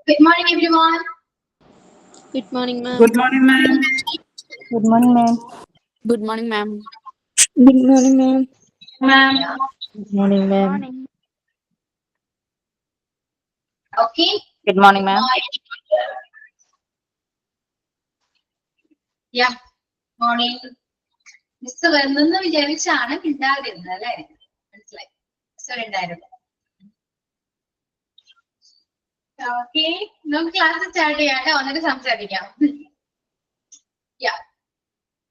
Good morning, everyone. Good morning, ma'am. Good morning, ma'am. Good morning, ma'am. Good morning, ma'am. Good morning, ma'am. Ma'am. Good morning, ma'am. Okay. Good morning, ma'am. Yeah. Morning. Miss വന്നെന്ന് വിചാരിച്ചാണ് മിണ്ടാതിരുന്നത് അല്ലെ? മനസ്സിലായി. Miss ഉണ്ടായിരുന്നു. Okay, നമുക്ക് class start ചെയ്യാണ്ട് വന്നിട്ട് സംസാരിക്കാം.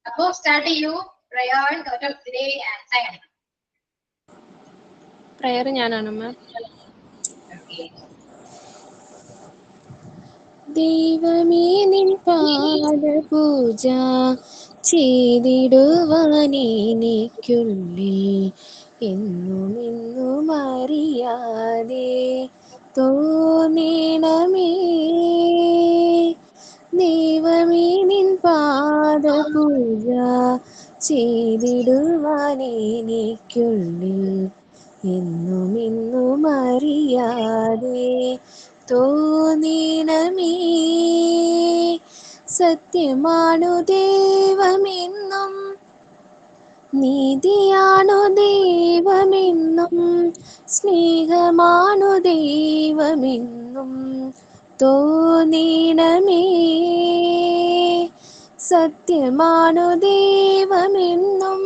അപ്പോ സ്റ്റാർട്ട് ചെയ്യൂ. Prayer, thought of the day and sign. Prayer ഞാനാണ് മാം. ദൈവമേ നിൻ പാദപൂജ ചെയ്തിടുവാനെനിക്കുള്ളിൽ എന്നും അറിയാതെ തോന്നണമേ. ദൈവമേ നിൻ പാദപൂജ ചെയ്തിടുവാനെനിക്കുള്ളിൽ എന്നും അറിയാതെ തോന്നണമേ. സത്യമാണു ദൈവമെന്നും നീതിയാണു ദൈവമെന്നും സ്നേഹമാണു ദൈവമെന്നും തോന്നണമേ. സത്യമാണു ദൈവമെന്നും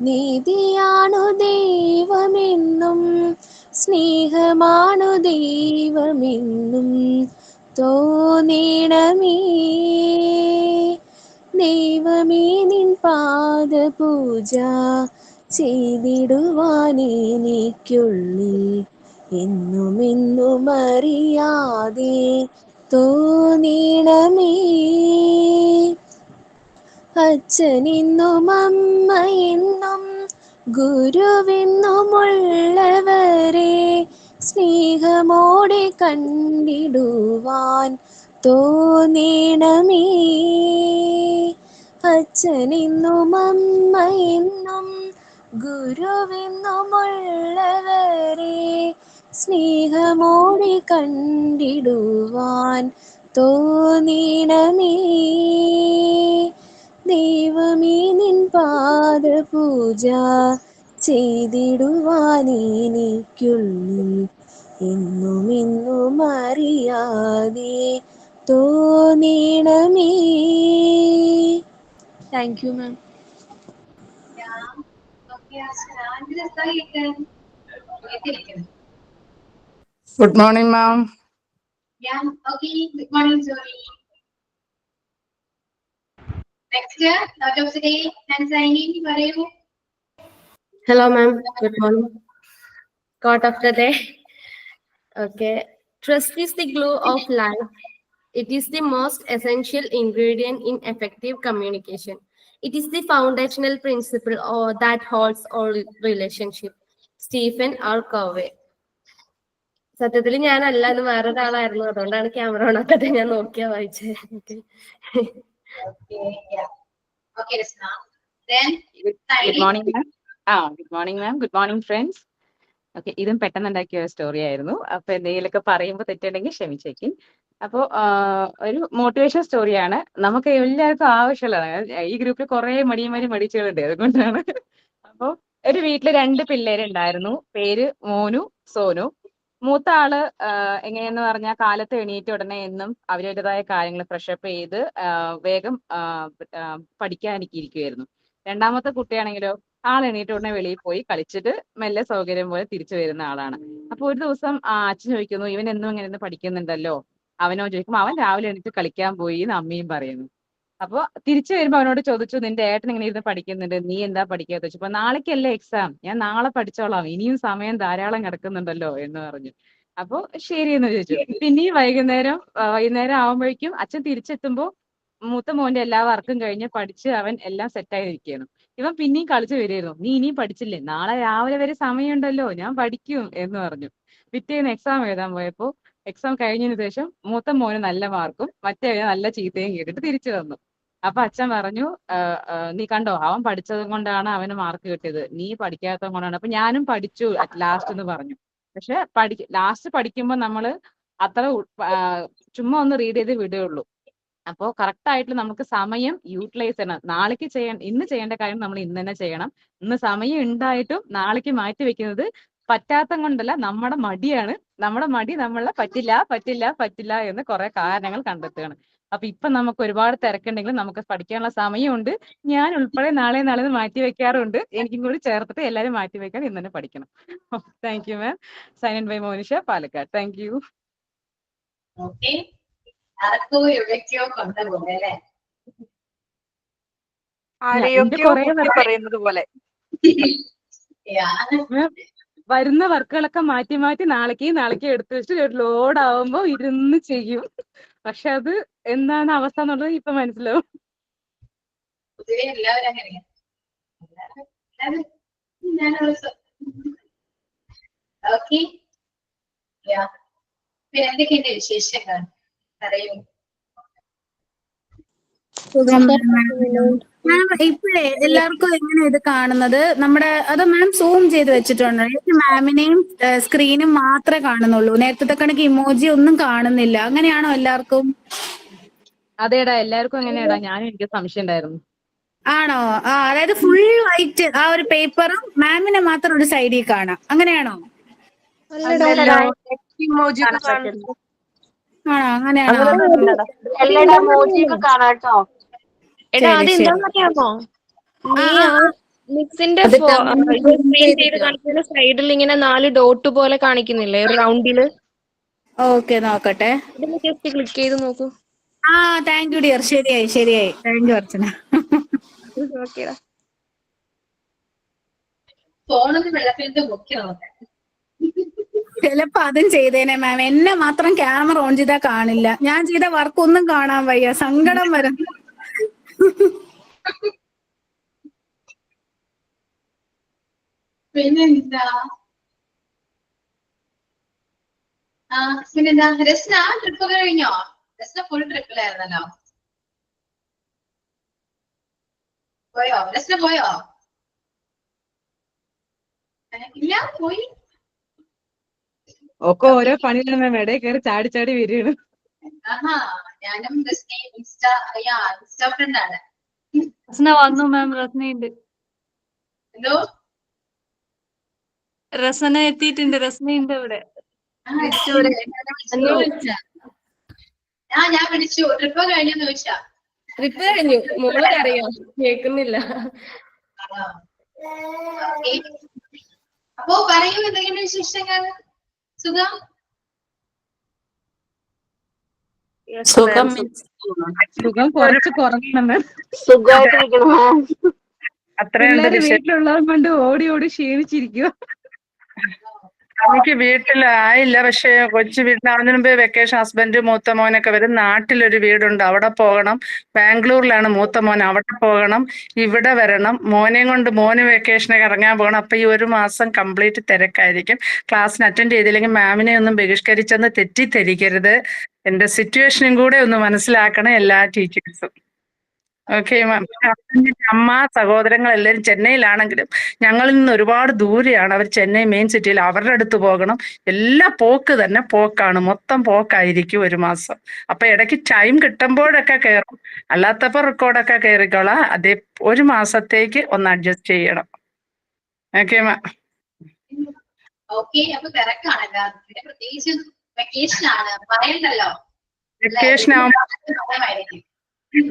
നീതിയാണു ദൈവമെന്നും സ്നേഹമാണു ദൈവമെന്നും തോന്നണമേ. ദൈവമേ നിൻ പാദപൂജ ചെയ്തിടുവാനെനിക്കുള്ളിൽ എന്നും അറിയാതെ തോന്നണമേ. അച്ഛനെന്നും അമ്മയെന്നും ഗുരുവെന്നുമുള്ളവരെ സ്നേഹമോടെ കണ്ടിടുവാൻ തോന്നണമേ. അച്ഛനെന്നും അമ്മയെന്നും ഗുരുവെന്നുമുള്ളവരെ സ്നേഹമോടെ കണ്ടിടുവാൻ തോന്നണമേ. ദൈവമേ നിൻ പാദപൂജ ചെയ്തിടുവാനെനിക്കുള്ളിൽ എന്നും അറിയാതെ തോന്നണമേ. Thank you ma'am. Good morning, ma'am. Yeah. Okay. Good morning, Zoe. Next, thought of the day and signing. പറയൂ. Hello ma'am. Good morning. Quote of the day. Okay. Trust is the glue of life. It is the most essential ingredient in effective communication. It is the foundational principle that holds all relationship. Stephen R. Covey. സത്യത്തിൽ ഞാനല്ല, അത് വേറൊരാളായിരുന്നു, അതുകൊണ്ടാണ് camera on ആക്കാതെ ഞാൻ നോക്കിയാ വായിച്ചത്. Okay, Rasna. Then Good morning, ma'am. Good morning, ma'am. Good morning, friends. Okay, ഇതും പെട്ടെന്നുണ്ടാക്കിയ ഒരു story ആയിരുന്നു. അപ്പൊ എന്തെങ്കിലുമൊക്കെ പറയുമ്പോൾ തെറ്റുണ്ടെങ്കിൽ ക്ഷമിച്ചേക്കും. അപ്പോൾ ഒരു മോട്ടിവേഷൻ സ്റ്റോറിയാണ്. നമുക്ക് എല്ലാവർക്കും ആവശ്യമുള്ളതാണ്. ഈ ഗ്രൂപ്പിൽ കുറെ മടിച്ചുകളുണ്ട്, അതുകൊണ്ടാണ്. അപ്പോൾ ഒരു വീട്ടില് 2 പിള്ളേരുണ്ടായിരുന്നു. പേര് മോനു, സോനു. മൂത്ത ആള് എങ്ങനെയെന്ന് പറഞ്ഞാൽ കാലത്ത് എണീറ്റ ഉടനെ എന്നും അവരുടേതായ കാര്യങ്ങൾ ഫ്രഷപ്പ് ചെയ്ത് വേഗം പഠിക്കാനിരിക്കുമായിരുന്നു. രണ്ടാമത്തെ കുട്ടിയാണെങ്കിലോ ആൾ എണീറ്റ ഉടനെ വെളിയിൽ പോയി കളിച്ചിട്ട് മെല്ലെ സൗകര്യം പോലെ തിരിച്ചു വരുന്ന ആളാണ്. അപ്പൊ ഒരു ദിവസം അച്ഛൻ ചോദിക്കുന്നു, ഇവൻ എന്നും ഇങ്ങനെ ഇരുന്ന് പഠിക്കുന്നുണ്ടല്ലോ. അവനോ ചോദിക്കുമ്പോൾ അവൻ രാവിലെ എണീറ്റ് കളിക്കാൻ പോയി എന്ന് അമ്മയും പറയുന്നു. അപ്പൊ തിരിച്ചു വരുമ്പോ അവനോട് ചോദിച്ചു, നിന്റെ ഏട്ടൻ ഇങ്ങനെ ഇരുന്ന് പഠിക്കുന്നുണ്ട്, നീ എന്താ പഠിക്കാത്ത ചോദിച്ചപ്പോ, നാളേക്കല്ലേ എക്സാം, ഞാൻ നാളെ പഠിച്ചോളാം, ഇനിയും സമയം ധാരാളം കിടക്കുന്നുണ്ടല്ലോ എന്ന് പറഞ്ഞു. അപ്പൊ ശരി എന്ന് ചോദിച്ചു. പിന്നെയും വൈകുന്നേരം ആവുമ്പോഴേക്കും അച്ഛൻ തിരിച്ചെത്തുമ്പോ മൂത്ത മോന്റെ എല്ലാ വർക്കും കഴിഞ്ഞ് പഠിച്ച് അവൻ എല്ലാം സെറ്റായി ഇരിക്കുകയാണ്. ഇവൻ പിന്നെയും കളിച്ചു വരികയായിരുന്നു. നീ ഇനിയും പഠിച്ചില്ലേ, നാളെ രാവിലെ വരെ സമയമുണ്ടല്ലോ, ഞാൻ പഠിക്കും എന്ന് പറഞ്ഞു. പിറ്റേന്ന് എക്സാം എഴുതാൻ പോയപ്പോ എക്സാം കഴിഞ്ഞതിന് ശേഷം മൂത്ത മോന് നല്ല മാർക്കും മറ്റേ നല്ല ചീത്തയും കേട്ടിട്ട് തിരിച്ചു വന്നു. അപ്പൊ അച്ഛൻ പറഞ്ഞു, നീ കണ്ടോ, അവൻ പഠിച്ചത് കൊണ്ടാണ് അവന് മാർക്ക് കിട്ടിയത്, നീ പഠിക്കാത്തത് കൊണ്ടാണ്. അപ്പൊ ഞാനും പഠിച്ചു അറ്റ് ലാസ്റ്റ് എന്ന് പറഞ്ഞു. പക്ഷെ ലാസ്റ്റ് പഠിക്കുമ്പോൾ നമ്മള് അത്ര ചുമ്മാ ഒന്ന് റീഡ് ചെയ്ത് വിടുകയുള്ളൂ. അപ്പോൾ കറക്റ്റ് ആയിട്ട് നമുക്ക് സമയം യൂട്ടിലൈസ് ചെയ്യണം. നാളേക്ക് ഇന്ന് ചെയ്യേണ്ട കാര്യം നമ്മൾ ഇന്ന് തന്നെ ചെയ്യണം. ഇന്ന് സമയം ഉണ്ടായിട്ടും നാളേക്ക് മാറ്റി വെക്കുന്നത് പറ്റാത്ത കൊണ്ടല്ല, നമ്മുടെ മടിയാണ്. നമ്മുടെ മടി നമ്മളെ പറ്റില്ല എന്ന് കുറെ കാരണങ്ങൾ കണ്ടെത്തുകയാണ്. അപ്പൊ ഇപ്പൊ നമുക്ക് ഒരുപാട് തിരക്കുണ്ടെങ്കിലും നമുക്ക് പഠിക്കാനുള്ള സമയമുണ്ട്. ഞാൻ ഉൾപ്പെടെ നാളെ മാറ്റി വെക്കാറുണ്ട്. എനിക്കും കൂടി ചേർത്തിട്ട് എല്ലാവരും മാറ്റി വെക്കാൻ ഇന്ന് തന്നെ പഠിക്കണം. Thank you ma'am. Sign in by Monisha, Palakkad. Thank you. Okay, ആർക്കോ എവിടേക്കോ കൊണ്ടുപോകും അല്ലേ? ആരെയൊക്കെയോ കുത്തി പറയുന്നത് പോലെ. വരുന്ന വർക്കുകളൊക്കെ മാറ്റി നാളേക്ക് എടുത്തു വെച്ചിട്ട് ഒരു ലോഡ് ആവുമ്പോ ഇരുന്ന് ചെയ്യും. പക്ഷെ അത് എന്താണ് അവസ്ഥ എന്നുള്ളത് ഇപ്പൊ മനസ്സിലാവും. പൊതുവെ എല്ലാവരും അങ്ങനെയാണ്. ഓക്കെ, പിന്നെ എന്തൊക്കെയുണ്ട് വിശേഷങ്ങൾ? പറയൂ. മാം ഇപ്പോഴേ എല്ലാവർക്കും എങ്ങനെ ഇത് കാണുന്നത്? നമ്മുടെ അത് മാം സൂം ചെയ്ത് വെച്ചിട്ടുണ്ട്. മാമിനെയും സ്ക്രീനും മാത്രമേ കാണുന്നുള്ളൂ. നേരത്തെ കണക്ക് ഇമോജി ഒന്നും കാണുന്നില്ല. അങ്ങനെയാണോ എല്ലാവർക്കും? അതേടാ, എല്ലാവർക്കും എങ്ങനെയാടാ? ഞാനും എനിക്ക് സംശയം ഉണ്ടായിരുന്നു. ആണോ? അതായത് ഫുൾ വൈറ്റ് ആ ഒരു പേപ്പറും മാമിനെ മാത്രം ഒരു സൈഡിൽ കാണാം. അങ്ങനെയാണോ? ആണോ? അങ്ങനെയാണോ? എടാ അതെന്താന്നറിയാമോ? നീ ആ മിക്സിന്റെ ചെയ്ത് കാണിക്കുന്ന സൈഡിൽ ഇങ്ങനെ 4 ഡോട്ട് പോലെ കാണിക്കുന്നില്ലേ റൗണ്ടില്? ഓക്കെ, നോക്കട്ടെ. ഇതിന് ജസ്റ്റ് ക്ലിക്ക് ചെയ്ത് നോക്കൂ. Thank you dear. ശരിയായി. താങ്ക് യു അർച്ചന. ഓക്കേടാ. ഫോണൊന്ന് വെള്ളത്തിലിട്ട് മുക്കി നോക്കാം. ചിലപ്പോ അതും ചെയ്തേനെ മാം. എന്നെ മാത്രം ക്യാമറ ഓൺ ചെയ്താൽ കാണില്ല. ഞാൻ ചെയ്ത വർക്ക് ഒന്നും കാണാൻ വയ്യ. സങ്കടം വരും. പിന്നെന്താ? പിന്നെന്താ? രസ്ന ട്രിപ്പ് കഴിഞ്ഞോ? രസ്ന ഫുൾ ട്രിപ്പിലായിരുന്നല്ലോ. പോയോ? രസ്ന പോയോ? ഇല്ല, പോയി. ഒക്കെ ഓരോ പണിയിലാണ് ഇടയിൽ കയറി ചാടി വരികയാണ്. ഞാനും രസ്നയും ഇൻസ്റ്റാ ഫ്രണ്ട് ആണ്. റസ്ന വന്നു മാം. റസ്നയുണ്ട്. എന്തോ? റസന എത്തിയിട്ടുണ്ട്. റസ്നയുണ്ട് ഇവിടെ. ഞാൻ വിളിച്ചു. ട്രിപ്പ് കഴിഞ്ഞെന്ന് ചോദിച്ചാ. ട്രിപ്പ് കഴിഞ്ഞു. മോള് അറിയാം, കേൾക്കുന്നില്ല. അപ്പോ പറയൂ, എന്തെങ്കിലും വിശേഷങ്ങൾ? സുഖം? സുഖം കുറച്ച് കുറഞ്ഞു. അത്രയുണ്ട്. വീട്ടിലുള്ളവർ കൊണ്ട് ഓടി ക്ഷീണിച്ചിരിക്കുക. എനിക്ക് വീട്ടിലായില്ല. പക്ഷെ കൊച്ചു വീട്ടിലാവുന്നതിന് മുമ്പേ വെക്കേഷൻ ഹസ്ബൻഡ് മൂത്ത മോനൊക്കെ വരും. നാട്ടിലൊരു വീടുണ്ട്, അവിടെ പോകണം. ബാംഗ്ലൂരിലാണ് മൂത്ത മോൻ, അവിടെ പോകണം. ഇവിടെ വരണം. മോന് വെക്കേഷനൊക്കെ ഇറങ്ങാൻ പോകണം. അപ്പൊ ഈ ഒരു മാസം കംപ്ലീറ്റ് തിരക്കായിരിക്കും. ക്ലാസ്സിന് അറ്റൻഡ് ചെയ്തില്ലെങ്കിൽ മാമിനെ ഒന്നും ബഹിഷ്കരിച്ചെന്ന് തെറ്റിദ്ധരിക്കരുത്. എന്റെ സിറ്റുവേഷനും കൂടെ ഒന്ന് മനസ്സിലാക്കണം എല്ലാ ടീച്ചേഴ്സും. Okay ma'am. അമ്മ സഹോദരങ്ങൾ എല്ലാവരും ചെന്നൈയിലാണെങ്കിലും ഞങ്ങളിൽ നിന്ന് ഒരുപാട് ദൂരെയാണ്. അവർ ചെന്നൈ മെയിൻ സിറ്റിയിൽ, അവരുടെ അടുത്ത് പോകണം. എല്ലാ പോക്കാണ്, മൊത്തം പോക്കായിരിക്കും ഒരു മാസം. അപ്പൊ ഇടയ്ക്ക് ടൈം കിട്ടുമ്പോഴൊക്കെ കയറും, അല്ലാത്തപ്പോ റെക്കോർഡൊക്കെ കയറിക്കോളാം. അതേ ഒരു മാസത്തേക്ക് ഒന്ന് അഡ്ജസ്റ്റ് ചെയ്യണം. Okay ma'am. ഓക്കെ, അപ്പൊ തിരക്കാണല്ലോ. പ്രത്യേകിച്ച് വെക്കേഷൻ ആണ്, പറയണ്ടല്ലോ.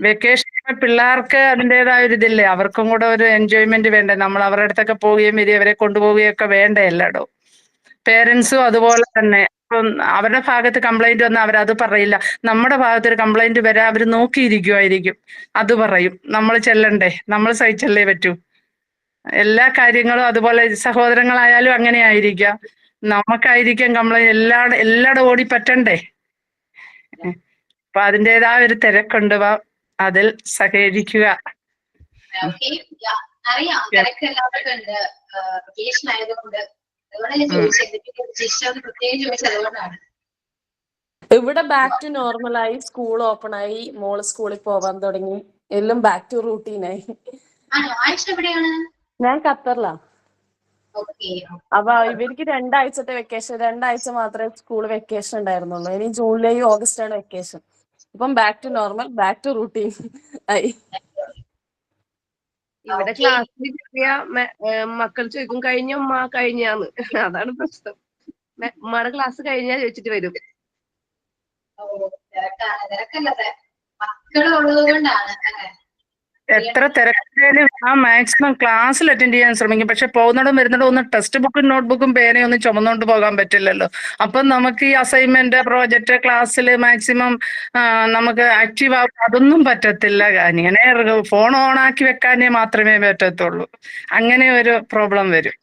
വെക്കേഷൻ പിള്ളേർക്ക് അതിൻ്റെതായ ഒരു ഇതില്ലേ, അവർക്കും കൂടെ ഒരു എൻജോയ്മെന്റ് വേണ്ടേ? നമ്മൾ അവരുടെ അടുത്തൊക്കെ പോവുകയും വരികയും അവരെ കൊണ്ടുപോവുകയൊക്കെ വേണ്ടേ എല്ലായിടവും? പേരൻസും അതുപോലെ തന്നെ. ഇപ്പം അവരുടെ ഭാഗത്ത് കംപ്ലൈന്റ് വന്നാൽ അവരത് പറയില്ല. നമ്മുടെ ഭാഗത്ത് ഒരു കംപ്ലൈന്റ് വരാൻ അവർ നോക്കിയിരിക്കുമായിരിക്കും, അത് പറയും. നമ്മൾ ചെല്ലണ്ടേ? നമ്മൾ സഹിച്ചല്ലേ പറ്റൂ. എല്ലാ കാര്യങ്ങളും അതുപോലെ സഹോദരങ്ങളായാലും അങ്ങനെ ആയിരിക്കാം. നമുക്കായിരിക്കാം കംപ്ലൈന്റ്. എല്ലായിടും ഓടി പറ്റണ്ടേ? അപ്പൊ അതിൻ്റെതായ ഒരു തിരക്കുണ്ട്. അതിൽ സഹകരിക്കുക. അറിയാം, തിരക്ക് എല്ലാവർക്കും ഉണ്ട്. വെക്കേഷൻ ആയതുകൊണ്ട് അതുകൊണ്ടാണ് ഞാൻ ചോദിച്ചത്. പ്രത്യേകം ചോദിച്ചത് അതുകൊണ്ടാണ്. ഇവിടെ ബാക്ക് ടു നോർമലായി. സ്കൂൾ ഓപ്പൺ ആയി, മോള് സ്കൂളിൽ പോവാൻ തുടങ്ങി. എല്ലാം ബാക്ക് ടു റൂട്ടീനായി. ആണോ? ആയിഷ എവിടെയാണ്? ഞാൻ ഖത്തറിലാ. ഓക്കെ. അപ്പൊ ഇവർക്ക് 2 ആഴ്ചത്തെ വെക്കേഷൻ, 2 ആഴ്ച മാത്രമേ സ്കൂൾ വെക്കേഷൻ ഉണ്ടായിരുന്നുള്ളൂ. ഇനി ജൂലൈ ഓഗസ്റ്റ് ആണ് വെക്കേഷൻ. ഇപ്പം back to normal, back to routine ആയി. ഇവിടെ ക്ലാസ്സിൽ ചെറിയ മക്കൾ ചോദിക്കും കഴിഞ്ഞ ഉമ്മ കഴിഞ്ഞാന്ന്. അതാണ് പ്രശ്നം. ഉമ്മയുടെ ക്ലാസ് കഴിഞ്ഞാ ചോദിച്ചിട്ട് വരും. തിരക്കല്ലത് മക്കളുള്ളത് കൊണ്ടാണ്. എത്ര തിരക്കിലും മാക്സിമം ക്ലാസ്സിൽ അറ്റൻഡ് ചെയ്യാൻ ശ്രമിക്കും. പക്ഷെ പോകുന്നിടം വരുന്നിടം ഒന്ന് ടെക്സ്റ്റ് ബുക്കും നോട്ട്ബുക്കും പേനയും ഒന്നും ചുമന്നുകൊണ്ട് പോകാൻ പറ്റില്ലല്ലോ. അപ്പം നമുക്ക് ഈ അസൈൻമെന്റ്, പ്രോജക്റ്റ്, ക്ലാസ്സിൽ മാക്സിമം നമുക്ക് ആക്റ്റീവ് ആവും. അതൊന്നും പറ്റത്തില്ല. ഇങ്ങനെ ഫോൺ ഓൺ ആക്കി വെക്കാനേ മാത്രമേ പറ്റത്തുള്ളൂ. അങ്ങനെ ഒരു പ്രോബ്ലം വരും.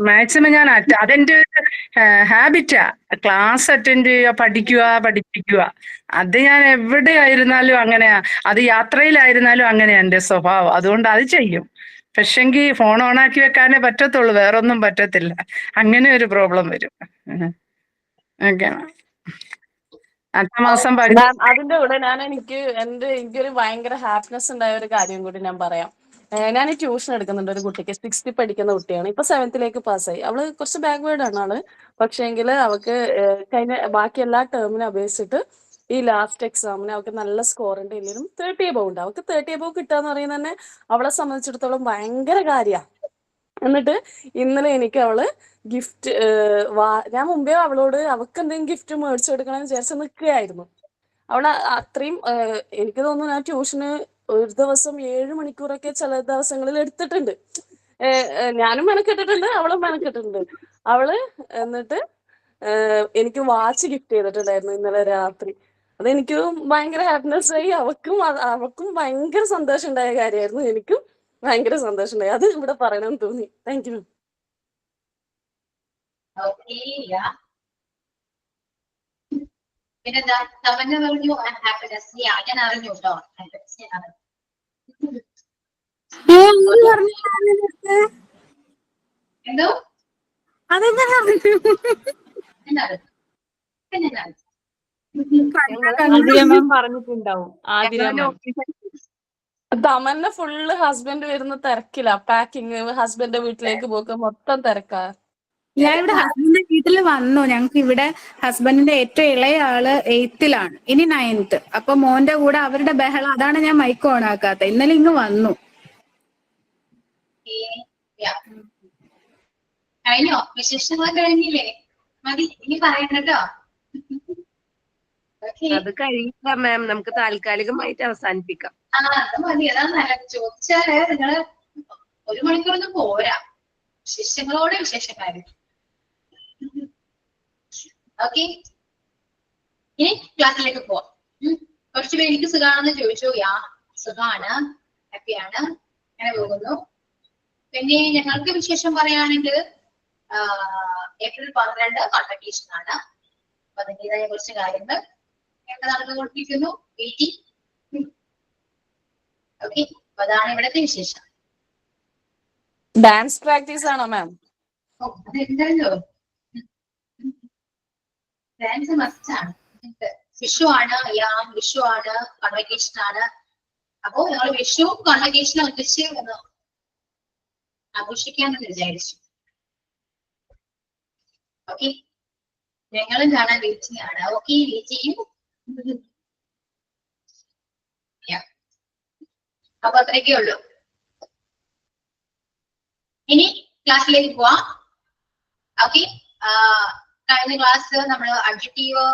മാക്സിമം ഞാൻ അതെന്റെ ഹാബിറ്റാ. ക്ലാസ് അറ്റൻഡ് ചെയ്യുക, പഠിപ്പിക്കുക. അത് ഞാൻ എവിടെ ആയിരുന്നാലും അങ്ങനെയാ. അത് യാത്രയിലായിരുന്നാലും അങ്ങനെയാ എന്റെ സ്വഭാവം. അതുകൊണ്ട് അത് ചെയ്യും. പക്ഷെങ്കിൽ ഫോൺ ഓണാക്കി വെക്കാനേ പറ്റത്തുള്ളൂ, വേറൊന്നും പറ്റത്തില്ല. അങ്ങനെ ഒരു പ്രോബ്ലം വരും. ഓക്കെ. അടുത്ത മാസം അതിന്റെ കൂടെ എനിക്കൊരു ഭയങ്കര ഹാപ്പിനെസ് ഉണ്ടായ ഒരു കാര്യം കൂടി ഞാൻ പറയാം. ഞാൻ ട്യൂഷൻ എടുക്കുന്നുണ്ട് ഒരു കുട്ടിക്ക്. 6th പഠിക്കുന്ന കുട്ടിയാണ്. ഇപ്പൊ 7th പാസ്സായി. അവള് കുറച്ച് ബാക്ക്വേർഡ് ആണ് ആള്. പക്ഷേങ്കിൽ അവൾക്ക് ബാക്കി എല്ലാ ടേമിനെ അപേക്ഷിച്ചിട്ട് ഈ ലാസ്റ്റ് എക്സാമിന് അവൾക്ക് നല്ല സ്കോർ ഉണ്ട്. എല്ലാവരും 30 above ഉണ്ട്. അവൾക്ക് 30 above കിട്ടാന്ന് പറയുന്നത് തന്നെ അവളെ സംബന്ധിച്ചിടത്തോളം ഭയങ്കര കാര്യമാണ്. എന്നിട്ട് ഇന്നലെ എനിക്ക് അവള് ഗിഫ്റ്റ് ഞാൻ മുമ്പേ അവളോട് അവൾക്ക് എന്തെങ്കിലും ഗിഫ്റ്റ് മേടിച്ചു കൊടുക്കണമെന്ന് വിചാരിച്ച് നിൽക്കുകയായിരുന്നു. അവള് അത്രയും എനിക്ക് തോന്നുന്നു ഞാൻ ട്യൂഷന് ഒരു ദിവസം 7 മണിക്കൂറൊക്കെ ചില ദിവസങ്ങളിൽ എടുത്തിട്ടുണ്ട്. ഞാനും മെനക്കെട്ടിട്ടുണ്ട്, അവളും മെനക്കെട്ടിട്ടുണ്ട്. അവള് എന്നിട്ട് എനിക്ക് വാച്ച് ഗിഫ്റ്റ് ചെയ്തിട്ടുണ്ടായിരുന്നു ഇന്നലെ രാത്രി. അതെനിക്ക് ഭയങ്കര ഹാപ്പിനെസ് ആയി. അവൾക്കും ഭയങ്കര സന്തോഷം ഉണ്ടായ കാര്യമായിരുന്നു. എനിക്കും ഭയങ്കര സന്തോഷം ഉണ്ടായി. അത് ഇവിടെ പറയണമെന്ന് തോന്നി. Thank you. പിന്നെന്താ തമന്ന പറഞ്ഞു ഹാപ്പിനെസ്. ഞാൻ അറിഞ്ഞു കേട്ടോ ഹാപ്പിനെസ്. ഞാൻ അറിഞ്ഞു. എന്തോ പറഞ്ഞിട്ടുണ്ടാവും. തമന്ന ഫുള്ള് ഹസ്ബൻഡ് വരുന്ന തിരക്കില്ല. പാക്കിങ്, ഹസ്ബൻഡിന്റെ വീട്ടിലേക്ക് പോക്ക്, മൊത്തം തിരക്കാ. ഞാൻ ഇവിടെ ഹസ്ബൻഡിന്റെ വീട്ടിൽ വന്നു. ഞങ്ങൾക്ക് ഇവിടെ ഹസ്ബൻഡിന്റെ ഏറ്റവും ഇളയ ആള് 8th ഇനി 9th. അപ്പൊ മോന്റെ കൂടെ അവരുടെ ബഹളം. അതാണ് ഞാൻ മൈക്ക് ഓൺ ആക്കാത്ത. ഇന്നലെ ഇങ്ങ് വന്നു. കഴിഞ്ഞോ? വിശേഷങ്ങൾ കഴിഞ്ഞില്ലേ? മതി, ഇനി പറയണ്ടോ? അത് കഴിയില്ല മാം. നമുക്ക് താൽക്കാലികമായിട്ട് അവസാനിപ്പിക്കാം. അത് മതി. അതാ ചോദിച്ചാല് നിങ്ങള് 1 മണിക്കൂറൊന്നും പോരാ. വിശേഷങ്ങളോടെ വിശേഷക്കാര്. ഓക്കെ, ഇനി ക്ലാസ്സിലേക്ക് പോവാം. കുറച്ച് പേര് എനിക്ക് സുഖാണെന്ന് ചോദിച്ചു. സുഖാണ്, ഹാപ്പിയാണ്, അങ്ങനെ പോകുന്നു. പിന്നെ ഞങ്ങൾക്ക് വിശേഷം പറയുകയാണെങ്കിൽ April 12 കോൺവെക്കേഷൻ ആണ്. അപ്പൊ അതിൻ്റെതായ കുറച്ച് കാര്യങ്ങൾ നടന്നുകൊണ്ടിരിക്കുന്നു. ഓക്കെ, അപ്പൊ അതാണ് ഇവിടത്തെ വിശേഷം. ഡാൻസ് പ്രാക്ടീസ് ആണോ മാം? അതെന്തല്ലോ ഡാൻസ് മസ്റ്റ് ആണ്. വിഷു ആണ്, വിഷു ആണ്, കോൺവെക്കേഷൻ ആണ്. അപ്പോ ഞങ്ങൾ വിഷു കോൺവെക്കേഷൻ ഒന്നിച്ച് ആഘോഷിക്കാമെന്ന് വിചാരിച്ചു. ഓക്കെ, ഞങ്ങളും കാണാൻ വെയിറ്റിംഗ് ആണ്. ഓക്കെ, വെയിറ്റ് ചെയ്യും. അപ്പൊ അത്രയൊക്കെ ഉള്ളൂ. ഇനി ക്ലാസ്സിലേക്ക് പോവാം. ഓക്കെ, കഴിഞ്ഞ ക്ലാസ് നമ്മൾ അഡ്ജക്റ്റീവ്,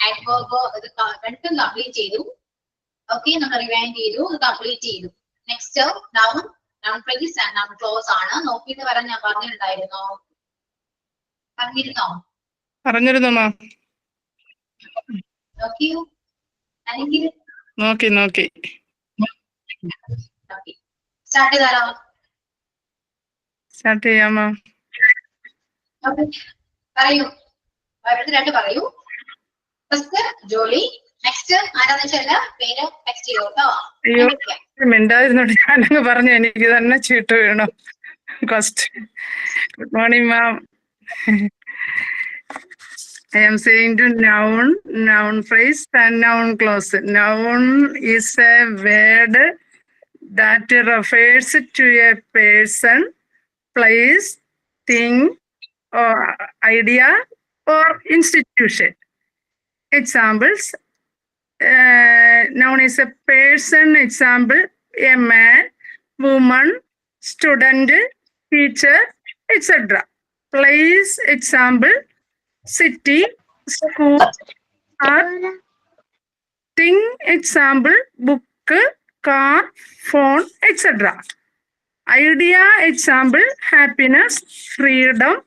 ആഡ്വർബ് ഇത് രണ്ടും കംപ്ലീറ്റ് ചെയ്തു. ഓക്കെ, നമ്മൾ റിവൈൻഡ് ചെയ്തു, കംപ്ലീറ്റ് ചെയ്തു. Next noun, noun phrase and noun close ആണ്. നോക്കിയിട്ട് ഞാൻ പറഞ്ഞിട്ടുണ്ടായിരുന്നോ? പറഞ്ഞിരുന്നു മാം. നോക്കിയോ? അല്ലെങ്കിൽ നോക്കി സ്റ്റാർട്ട് ചെയ്താലോ? സ്റ്റാർട്ട് ചെയ്യാം മാം. പറയൂ, ഓരോരുത്തരായിട്ട് പറയൂ. ഫസ്റ്റ് ജോലി. നെക്സ്റ്റ് ആരാന്ന് വെച്ചാൽ പേര് ടെക്സ്റ്റ് ചെയ്യൂ കേട്ടോ. അയ്യോ, മിണ്ടായിരുന്നോട്ട് ഞാനങ്ങ് പറഞ്ഞു. എനിക്ക് തന്നെ ചീട്ട് വീണു. First good morning ma'am. I am saying to noun phrase and noun clause. Noun is a word that refers to a person, place, thing, or idea, or institution. Examples. Noun is a person. Example, a man, woman, student, teacher, etc. Place. Example, city, school, art. Thing. Example, book, car, phone, etc. Idea. Example, happiness, freedom,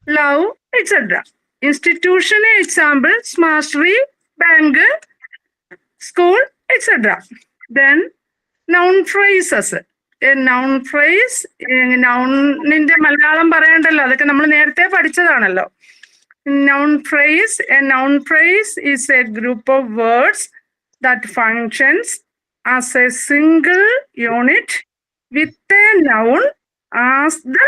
love, etc. Institution. Example, mastery, bank, school, etc. Then noun phrases. A noun phrase, nounന്റെ മലയാളം പറയണ്ടല്ലോ, അതൊക്കെ നമ്മൾ നേരത്തെ പഠിച്ചതാണല്ലോ. Noun phrase. A noun phrase is a group of words that functions as a single unit with a noun as the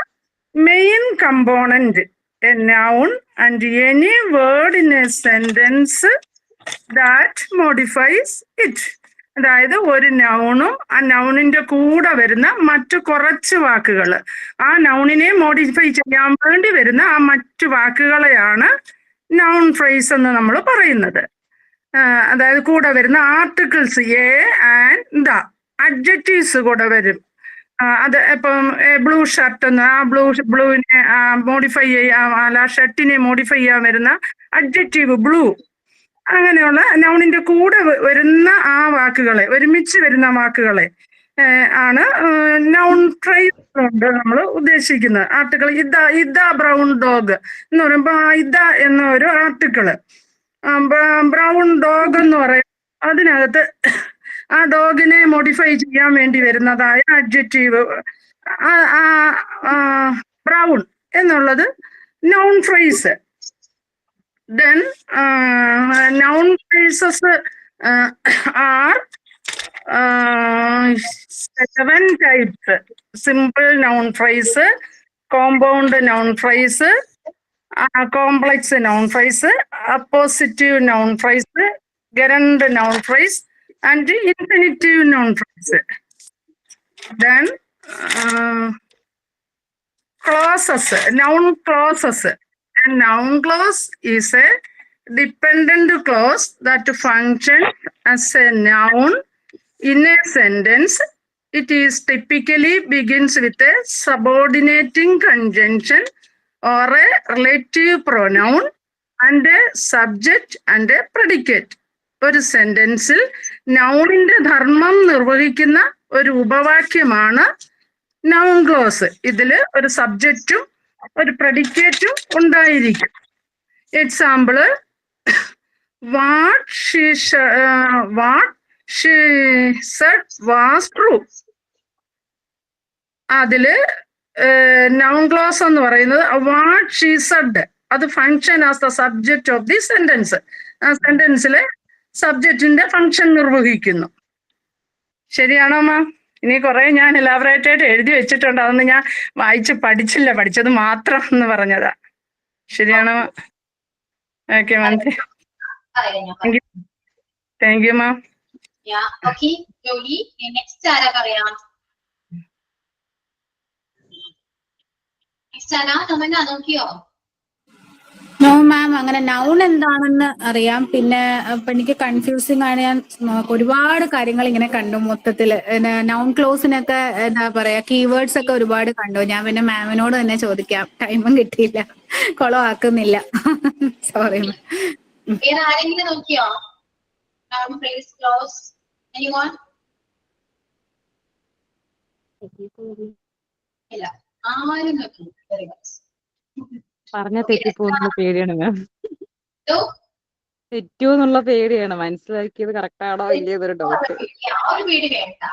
main component. A noun and any word in a sentence that modifies it. അതായത് ഒരു നൗണും ആ നൗണിന്റെ കൂടെ വരുന്ന മറ്റു കുറച്ച് വാക്കുകൾ, ആ നൗണിനെ modify ചെയ്യാൻ വേണ്ടി വരുന്ന ആ മറ്റു വാക്കുകളെയാണ് നൗൺ ഫ്രേസ് എന്ന് നമ്മൾ പറയുന്നത്. അതായത് കൂടെ വരുന്ന articles A and the, adjectives കൂടെ വരും. അത് ഇപ്പം ബ്ലൂ ഷർട്ട് എന്ന്, ആ ബ്ലൂവിനെ മോഡിഫൈ ചെയ്യാൻ, അല്ല ഷർട്ടിനെ മോഡിഫൈ ചെയ്യാൻ വരുന്ന അഡ്ജക്റ്റീവ് ബ്ലൂ. അങ്ങനെയുള്ള നൗണിന്റെ കൂടെ വരുന്ന ആ വാക്കുകളെ, ഒരുമിച്ച് വരുന്ന വാക്കുകളെ ആണ് നൗൺ ഫ്രേസ് കൊണ്ട് നമ്മൾ ഉദ്ദേശിക്കുന്നത്. ആർട്ടിക്കിൾ ഇത ബ്രൗൺ ഡോഗ് എന്ന് പറയുമ്പോൾ ഇത എന്ന ഒരു ആർട്ടിക്കിള്, ബ്രൗൺ ഡോഗ് എന്ന് പറയും, അതിനകത്ത് ആ ഡോഗിനെ മോഡിഫൈ ചെയ്യാൻ വേണ്ടി വരുന്നതായ അഡ്ജക്റ്റീവ് ബ്രൗൺ എന്നുള്ളത് noun phrase. Then noun phrases are 7 types. Simple noun phrase, compound noun phrase, complex noun phrase, appositive noun phrase, gerund noun phrase, and infinitive noun phrase. Then clauses, noun clauses. A noun clause is a dependent clause that functions as a noun in a sentence. It is typically begins with a subordinating conjunction or a relative pronoun and a subject and a predicate. ഒരു സെന്റൻസിൽ നൗണിന്റെ ധർമ്മം നിർവഹിക്കുന്ന ഒരു ഉപവാക്യമാണ് noun close. ഇതില് ഒരു സബ്ജക്റ്റും ഒരു പ്രഡിക്കേറ്റും ഉണ്ടായിരിക്കും. Example, what she said was true. അതില് noun clause എന്ന് പറയുന്നത് വാട്ട് ഷീ സെഡ്, അത് function as the subject of the sentence. ആ സെന്റൻസിലെ സബ്ജക്റ്റിന്റെ ഫങ്ഷൻ നിർവഹിക്കുന്നു. ശരിയാണോ മാം? ഇനി കുറെ ഞാൻ എലാബറേറ്റ് ആയിട്ട് എഴുതി വെച്ചിട്ടുണ്ട്, അതൊന്നും ഞാൻ വായിച്ച് പഠിച്ചില്ല, പഠിച്ചത് മാത്രം എന്ന് പറഞ്ഞതാ. ശരിയാണോ? Okay ma'am, thank you ma'am. Okay ജോലി, നെക്സ്റ്റ് ആരാ പറയാം? നെക്സ്റ്റ് ആരാ? നമ്മ നോക്കിയോ? നോ മാം, അങ്ങനെ നൗൺ എന്താണെന്ന് അറിയാം. പിന്നെ ഇപ്പൊ എനിക്ക് കൺഫ്യൂസിങ് ആണ്. ഞാൻ ഒരുപാട് കാര്യങ്ങൾ ഇങ്ങനെ കണ്ടു മൊത്തത്തില്. നൗൺ ക്ലോസിനൊക്കെ എന്താ പറയാ, കീവേഡ്സ് ഒക്കെ ഒരുപാട് കണ്ടു. ഞാൻ പിന്നെ മാമിനോട് തന്നെ ചോദിക്കാം, ടൈമും കിട്ടിയില്ല, കുളമാക്കുന്നില്ല. Sorry ma'am. വേറെ ആരെങ്കിലും നോക്കിയോ? Noun phrase close anyone? ഇല്ല, ആരും നോക്കി. Very good. പറഞ്ഞ തെറ്റിപ്പോന്നുള്ള പേടിയാണ് മാം. തെറ്റൂ എന്നുള്ള പേടിയാണ്. മനസ്സിലാക്കിയത് കറക്റ്റ് ആണോ ഇല്ലേ എന്നൊരു ഡൗട്ട്. ഒരു പേടി വേണ്ട.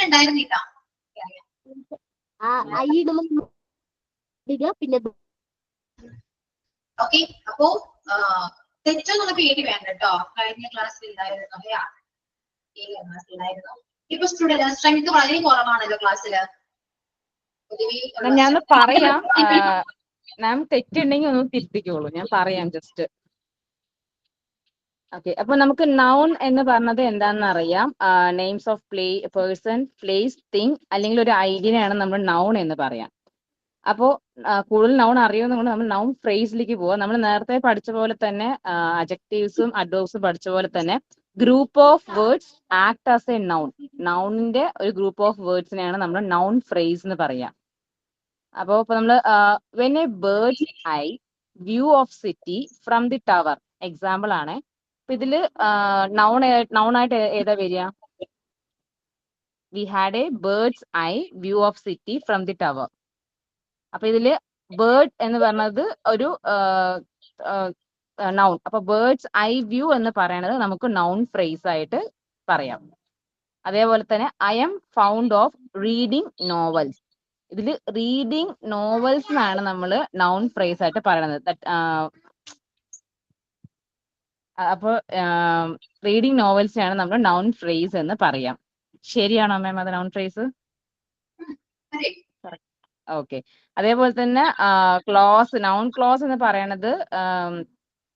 ഉണ്ടായിരുന്നില്ല. ഓക്കെ, അപ്പോ തെറ്റെന്നുള്ള പേടി വേണ്ട കേട്ടോ. കഴിഞ്ഞ ക്ലാസ്സിൽ ഉണ്ടായിരുന്നു, ക്ലാസ്സിലായിരുന്നു. ഇപ്പൊ സ്റ്റുഡന്റ് സ്ട്രെങ്ത് വളരെ കുറവാണല്ലോ ക്ലാസ്സില്. ഞാൻ പറയാം, മാം തെറ്റുണ്ടെങ്കിൽ ഒന്ന് തിരുത്തിക്കോളൂ, ഞാൻ പറയാം ജസ്റ്റ്. ഓക്കെ, അപ്പൊ നമുക്ക് നൗൺ എന്ന് പറഞ്ഞത് എന്താണെന്ന് അറിയാം. Names of person, place, thing, അല്ലെങ്കിൽ ഒരു ഐഡിയയാണ് നമ്മൾ നൗൺ എന്ന് പറയാം. അപ്പോ കൂടുതൽ നൗൺ അറിയുന്നതുകൊണ്ട് നമ്മൾ നൗൺ ഫ്രേസിലേക്ക് പോവാം. നമ്മൾ നേരത്തെ പഠിച്ച പോലെ തന്നെ അഡ്ജക്റ്റീവ്സും അഡ്വേർബ്സും പഠിച്ച പോലെ തന്നെ group of words act as a noun. നൗണിന്റെ ഒരു ഗ്രൂപ്പ് ഓഫ് വേർഡ്സിനെയാണ് നമ്മൾ നൗൺ ഫ്രേസ് എന്ന് പറയാം. അപ്പോ ഇപ്പൊ നമ്മള് when A birds eye view of city from the tower example ആണ്. അപ്പൊ ഇതില് നൗൺ ആയിട്ട് ഏതാ വരിക? We had A birds eye view of city from the tower. അപ്പൊ ഇതില് ബേർഡ് എന്ന് പറഞ്ഞത് ഒരു നൗൺ. അപ്പൊ ബേർഡ്സ് ഐ വ്യൂ എന്ന് പറയുന്നത് നമുക്ക് നൗൺ ഫ്രേസ് ആയിട്ട് പറയാം. അതേപോലെ തന്നെ I M found of reading novels. ഇതില് റീഡിങ് നോവൽസ് എന്നാണ് നമ്മൾ നൗൺ ഫ്രേസ് ആയിട്ട് പറയുന്നത്. അപ്പൊ റീഡിങ് നോവൽസിനാണ് നമ്മൾ നൗൺ ഫ്രേസ് എന്ന് പറയാം. ശരിയാണോ മാം അത് നൗൺ ഫ്രേസ്? ഓക്കെ. അതേപോലെ തന്നെ ക്ലോസ്, നൗൺ ക്ലോസ് എന്ന് പറയണത്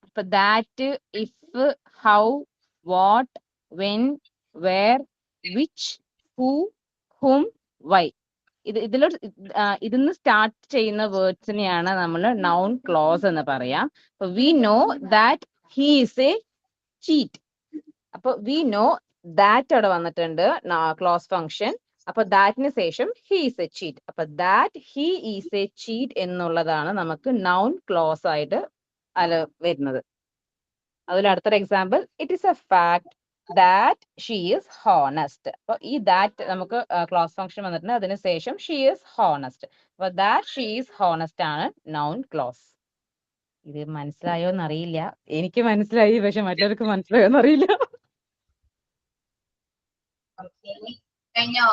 ഇപ്പൊ that, if, how, what, when, where, which, who, whom, why. ഇതിന്ന് സ്റ്റാർട്ട് ചെയ്യുന്ന വേർഡ്സിനെയാണ് നമ്മൾ നൗൺ ക്ലോസ് എന്ന് പറയാം. അപ്പൊ we know that he is a cheat. അപ്പൊ വി നോ ദാറ്റ് അവിടെ വന്നിട്ടുണ്ട് ക്ലോസ് ഫംഗ്ഷൻ. അപ്പൊ ദാറ്റിന് ശേഷം ഹി ഈസ് എ ചീറ്റ്. അപ്പൊ that he is a cheat എന്നുള്ളതാണ് നമുക്ക് നൗൺ ക്ലോസ് ആയിട്ട് വരുന്നത്. അതിൽ അടുത്തൊരു example, it is a fact that she is honest. അപ്പൊ ഈ ദാറ്റ് നമുക്ക് ക്ലോസ് ഫംഗ്ഷൻ വന്നിട്ടുണ്ട്, അതിനുശേഷം ഷീ ഈസ് ഹോണസ്റ്റ്. അപ്പൊ ദാറ്റ് ഷീ ഈസ് ഹോണസ്റ്റ് ആണ് നൗൺ ക്ലോസ്. ഇത് മനസ്സിലായോ എന്നറിയില്ല. എനിക്ക് മനസ്സിലായി, പക്ഷെ മറ്റവർക്ക് മനസ്സിലായോ എന്നറിയില്ല. കഴിഞ്ഞോ?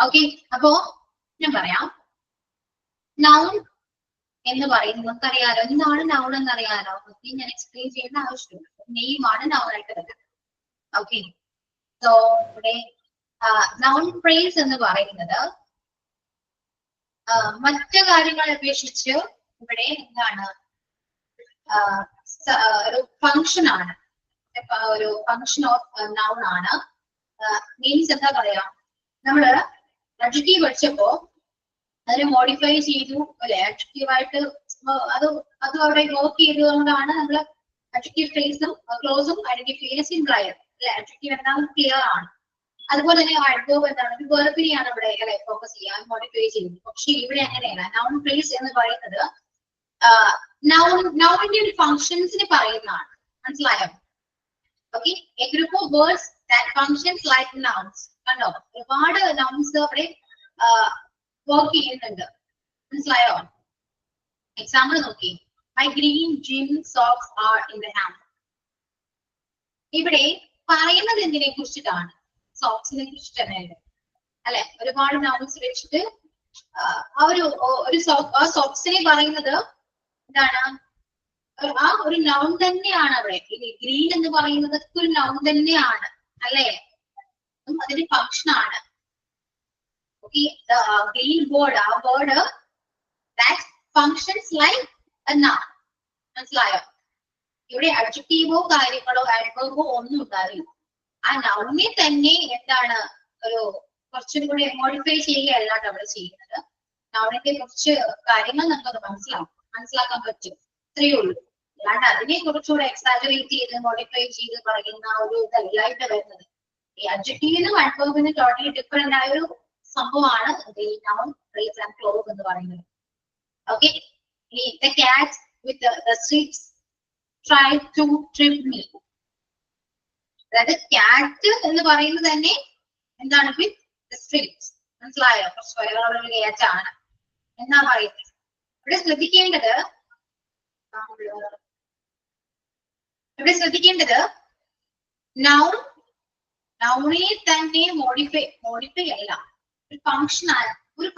ഓക്കെ, അപ്പോ ഞാൻ പറയാം. നൗൺ എന്ന് പറയുന്നത് നമുക്കറിയാലോ. എന്താണ് നൗൺ എന്നറിയാലോ? ഞാൻ എക്സ്പ്ലെയിൻ ചെയ്യേണ്ട ആവശ്യമില്ല. നെയിമാണ് നൗൺ ആയിട്ട് വരുന്നത്. ഓക്കെ, സോ ഇവിടെ നൗൺ ഫ്രേസ് എന്ന് പറയുന്നത് മറ്റു കാര്യങ്ങളെ അപേക്ഷിച്ച് ഇവിടെ എന്താണ് ഒരു ഫംഗ്ഷൻ ആണ്. ഒരു ഫംഗ്ഷൻ ഓഫ് നൗൺ ആണ്. മീൻസ് എന്താ പറയാ, നമ്മള് അഡ്ജക്റ്റീവ് പഠിച്ചപ്പോ അതിനെ മോഡിഫൈ ചെയ്തു അല്ലെ, അഡ്ജക്റ്റീവ് ആയിട്ട് അത് അവിടെ വർക്ക് ചെയ്തുകൊണ്ടാണ് നമ്മള് അഡ്ജക്റ്റീവ് ഫ്രേസും ക്ലോസും ഐഡന്റിഫൈ സിമ്പിൾ ആയത് അല്ലെ. അഡ്ജക്റ്റീവ് എന്താണെന്ന് ക്ലിയർ ആണ്. അതുപോലെ തന്നെ അഡ്വേർബ് എന്താണ്, ഒരു വെർബിനെയാണ് ഇവിടെ അല്ലെ ഫോക്കസ് ചെയ്യാൻ മോഡിഫൈ ചെയ്യുന്നത്. പക്ഷെ ഇവിടെ അങ്ങനെയല്ല. നൗൺ ഫ്രേസ് എന്ന് പറയുന്നത് നൗണിന്റെ ഒരു ഫങ്ഷൻസിന് പറയുന്നതാണ്. മനസ്സിലായോ? Okay, a group of words that functions like nouns. കണ്ടോ, ഒരുപാട് നൗൺസ് അവിടെ വർക്ക് ചെയ്യുന്നുണ്ട്. മനസ്സിലായോ? എക്സാമ്പിൾ നോക്കി, my green gym socks are in the hand. ഇവിടെ പറയുന്നത് എന്തിനെ കുറിച്ചിട്ടാണ്? സോക്സിനെ കുറിച്ചിട്ട് തന്നെയാണ് അല്ലെ. ഒരുപാട് നൗൺസ് വെച്ചിട്ട് ആ സോക്സിനെ പറയുന്നത് എന്താണ്? ആ ഒരു നൗൺ തന്നെയാണ് അവിടെ. ഗ്രീൻ എന്ന് പറയുന്നത് ഒരു നൗൺ തന്നെയാണ് അല്ലെ, അതിന്റെ ഫംഗ്ഷൻ ആണ്. ഓക്കെ, ഗ്രീൻ ബോർഡ്, ആ board that functions like A noun. മനസ്സിലായോ? ഇവിടെ അഡ്ജക്റ്റീവോ കാര്യങ്ങളോ ആഡ്വേർബോ ഒന്നും ഉണ്ടാവില്ല. ആ നൗണിനെ തന്നെ എന്താണ് ഒരു കുറച്ചും കൂടി മോഡിഫൈ ചെയ്യുകയല്ല അവിടെ ചെയ്യുന്നത്. നൗണിന്റെ കുറച്ച് കാര്യങ്ങൾ നമുക്കത് മനസ്സിലാക്കാൻ പറ്റും, ഇത്രയേ ഉള്ളൂ. അല്ലാണ്ട് അതിനെ കുറച്ചുകൂടെ എക്സാജറേറ്റ് ചെയ്ത് മോഡിഫൈ ചെയ്ത് പറയുന്ന ഒരു ഇതല്ല ഇവിടെ വരുന്നത്. ഈ അഡ്ജക്റ്റീവിനും അഡ്വേർബിനും ടോട്ടലി ഡിഫറെന്റ് ആയ ഒരു സംഭവമാണ് ഈ നൗൺ ഫ്രേസ് ആൻഡ് ക്ലോസ് എന്ന് പറയുന്നത്. Okay, the cat with the streets tried to trip me. അതായത് ക്യാറ്റ് എന്ന് പറയുന്നത് തന്നെ എന്താണ് വിത്ത് ദ സ്ട്രീറ്റ്സ്. മനസ്സിലായോ? കുറച്ച് വരകളുള്ള ക്യാറ്റാണ് എന്നാ പറയുന്നത്. ഇവിടെ ശ്രദ്ധിക്കേണ്ടത് നൗണിനെ തന്നെ മോഡിഫൈ അല്ല, ഒരു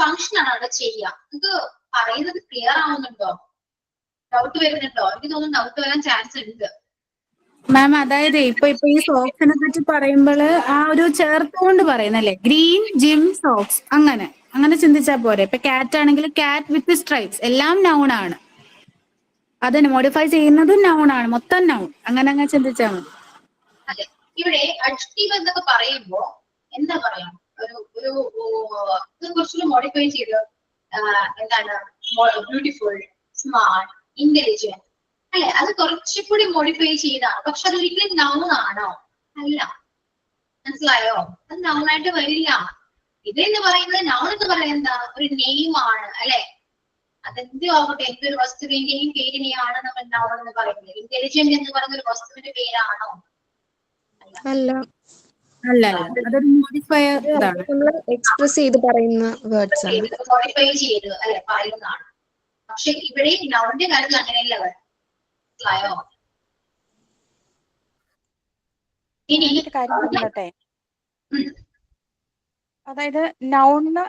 ഫംഗ്ഷനാണ് അവിടെ ചെയ്യുക. ഇത് പറയുന്നത് ക്ലിയർ ആവുന്നുണ്ടോ? ഡൗട്ട് വരുന്നുണ്ടോ? എനിക്ക് തോന്നുന്നു ഡൗട്ട് വരാൻ ചാൻസ് ഉണ്ട്. മാം അതായത് ഇപ്പൊ ഈ സോക്സിനെ പറ്റി പറയുമ്പോൾ ആ ഒരു ചേർത്തുകൊണ്ട് പറയുന്നല്ലേ, ഗ്രീൻ ജിം സോക്സ് അങ്ങനെ ചിന്തിച്ചാ പോരെ. ഇപ്പൊ കാറ്റ് ആണെങ്കിൽ കാറ്റ് വിത്ത് സ്ട്രൈപ്സ് എല്ലാം നൗൺ ആണ്. അതിന് മോഡിഫൈ ചെയ്യുന്നതും നൗൺ ആണ്, മൊത്തം നൗൺ. അങ്ങനെ ചിന്തിച്ചാൽ മതി. അതെ, ഇവിടെ അഡ്ജക്റ്റീവ് എന്നൊക്കെ പറയുമ്പോ എന്താ പറയാ, ഒരു ഒരു ഇത് കുറച്ചുകൂടി മോഡിഫൈ ചെയ്ത് എന്താണ് ബ്യൂട്ടിഫുൾ, സ്മാർട്ട്, ഇന്റലിജന്റ് അല്ലെ, അത് കുറച്ചുകൂടി മോഡിഫൈ ചെയ്താണ്. പക്ഷെ അതൊരിക്കലും നൗൺ ആണോ? അല്ല. മനസ്സിലായോ? അത് നൗൺ ആയിട്ട് വരില്ല. ഇതെന്ന് പറയുന്നത് നൗൺ എന്ന് പറയുന്നത് ഒരു നെയിം ആണ് അല്ലെ. അതെന്തോ ആവട്ടെ, എന്തൊരു വസ്തുവിന്റെയും പേരിനെയാണ് നമ്മൾ നൗൺ എന്ന് പറയുന്നത്. ഇന്റലിജന്റ് എന്ന് പറയുന്ന ഒരു വസ്തുവിന്റെ പേരാണോ? അല്ല, അല്ല അതൊരു മോഡിഫയർ ഇതാണ്. നമ്മൾ എക്സ്പ്രസ് ചെയ്ത് പറയുന്ന വേർഡ്സ് ആണ്. മോഡിഫൈ ചെയ്ത് അല്ലെ പറയുന്നതാണ്. പക്ഷെ ഇവിടെ നൗണിന്റെ കാര്യത്തിൽ അങ്ങനെയല്ല. മനസ്സിലായോ? ഇനി ഞാനൊരു കാര്യം പറഞ്ഞോട്ടെ. അതായത് നൗണിന്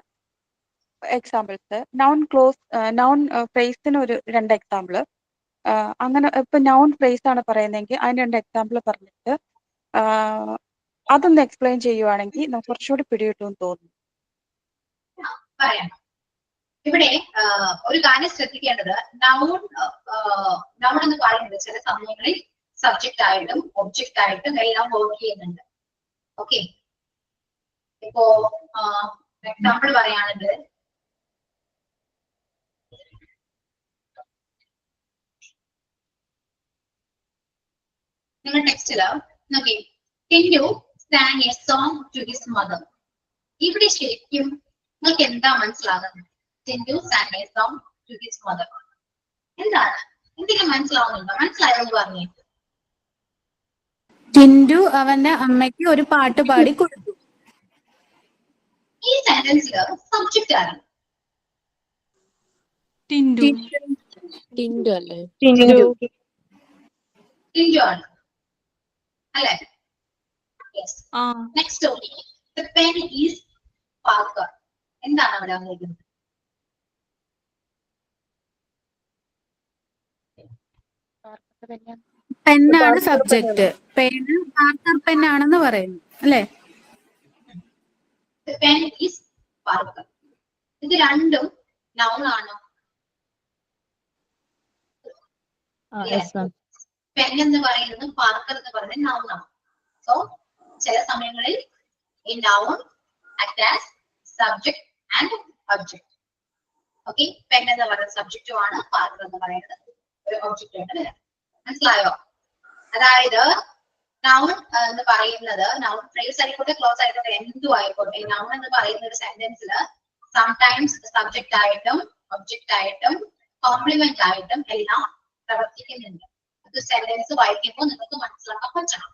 എക്സാമ്പിൾസ്, നൗൺ ഫ്രേസിന് ഒരു 2 എക്സാമ്പിള്. അങ്ങനെ ഇപ്പൊ നൗൺ ഫ്രേസ് ആണ് പറയുന്നതെങ്കിൽ അതിന് 2 എക്സാമ്പിൾ പറഞ്ഞിട്ട് അതൊന്ന് എക്സ്പ്ലെയിൻ ചെയ്യുവാണെങ്കിൽ നമുക്ക് കുറച്ചുകൂടി പിടികിട്ടുമെന്ന് തോന്നുന്നു. പറയാം. ഇവിടെ ഒരു കാര്യം ശ്രദ്ധിക്കേണ്ടത്, നൗൺ എന്ന് പറയുന്നത് ചില സമയങ്ങളിൽ സബ്ജക്റ്റ് ആയിട്ടും ഒബ്ജക്റ്റ് ആയിട്ടും എല്ലാം വർക്ക് ചെയ്യുന്നുണ്ട്. ഓക്കെ, ഇപ്പോ എക്സാമ്പിൾ പറയുകയാണെങ്കിൽ നിങ്ങൾ ടെക്സ്റ്റില് നോക്കി, Tindu sang a song to his mother. ഇവിടെ ശരിക്കും നിങ്ങൾക്ക് എന്താ മനസ്സിലാകുന്നത്? Tindu sang a song to his mother. എന്താണ്? എന്തെങ്കിലും മനസ്സിലാവുന്നുണ്ടോ? മനസ്സിലായെന്ന് പറഞ്ഞേ. ടിൻഡു അവന്റെ അമ്മയ്ക്ക് ഒരു പാട്ട് പാടി കൊടുത്തു. ഈ സെന്റൻസില് സബ്ജക്റ്റ് ആണ് ടിൻഡു. ടിൻഡു അല്ലേ? ടിൻഡു. ടിൻഡു ആണ് അല്ലെ? ആ. Next, the pen is Parker. എന്താണ് അവിടെ വന്നിരിക്കുന്നത്? പെന്നാണ് സബ്ജക്ട്, പെന്ന് പാർക്കർ പെന്നാണെന്ന് പറയുന്നു അല്ലെ? The pen is Parker. ഇത് രണ്ടും നൗൺ ആണോ? പെൻ എന്ന് പറയുന്നത് പാർക്കർ എന്ന് പറയുന്നത് നൗൺ ആണ്. സോ ചില സമയങ്ങളിൽ ഈ noun act as subject and object. Okay, pen എന്ന് പറയുന്നത് സബ്ജക്റ്റും ആണ്, പാർക്കർ എന്ന് പറയുന്നത് ഒരു ഒബ്ജക്റ്റ് ആണ്. മനസ്സിലായോ? അതായത് നൗൺ എന്ന് പറയുന്നത്, നൗൺ ഫ്രേസ് ആയിക്കോട്ടെ, ക്ലോസ് ആയിക്കോട്ടെ, എന്തും ആയിക്കോട്ടെ, നൗൺ എന്ന് പറയുന്ന ഒരു സെന്റൻസിൽ സംടൈംസ് സബ്ജക്റ്റ് ആയിട്ടും ഒബ്ജക്റ്റ് ആയിട്ടും കോംപ്ലിമെന്റ് ആയിട്ടും എല്ലാം പ്രവർത്തിക്കുന്നുണ്ട്. അത് സെന്റൻസ് വായിക്കുമ്പോൾ നിങ്ങൾക്ക് മനസ്സിലാക്കാൻ പറ്റണം.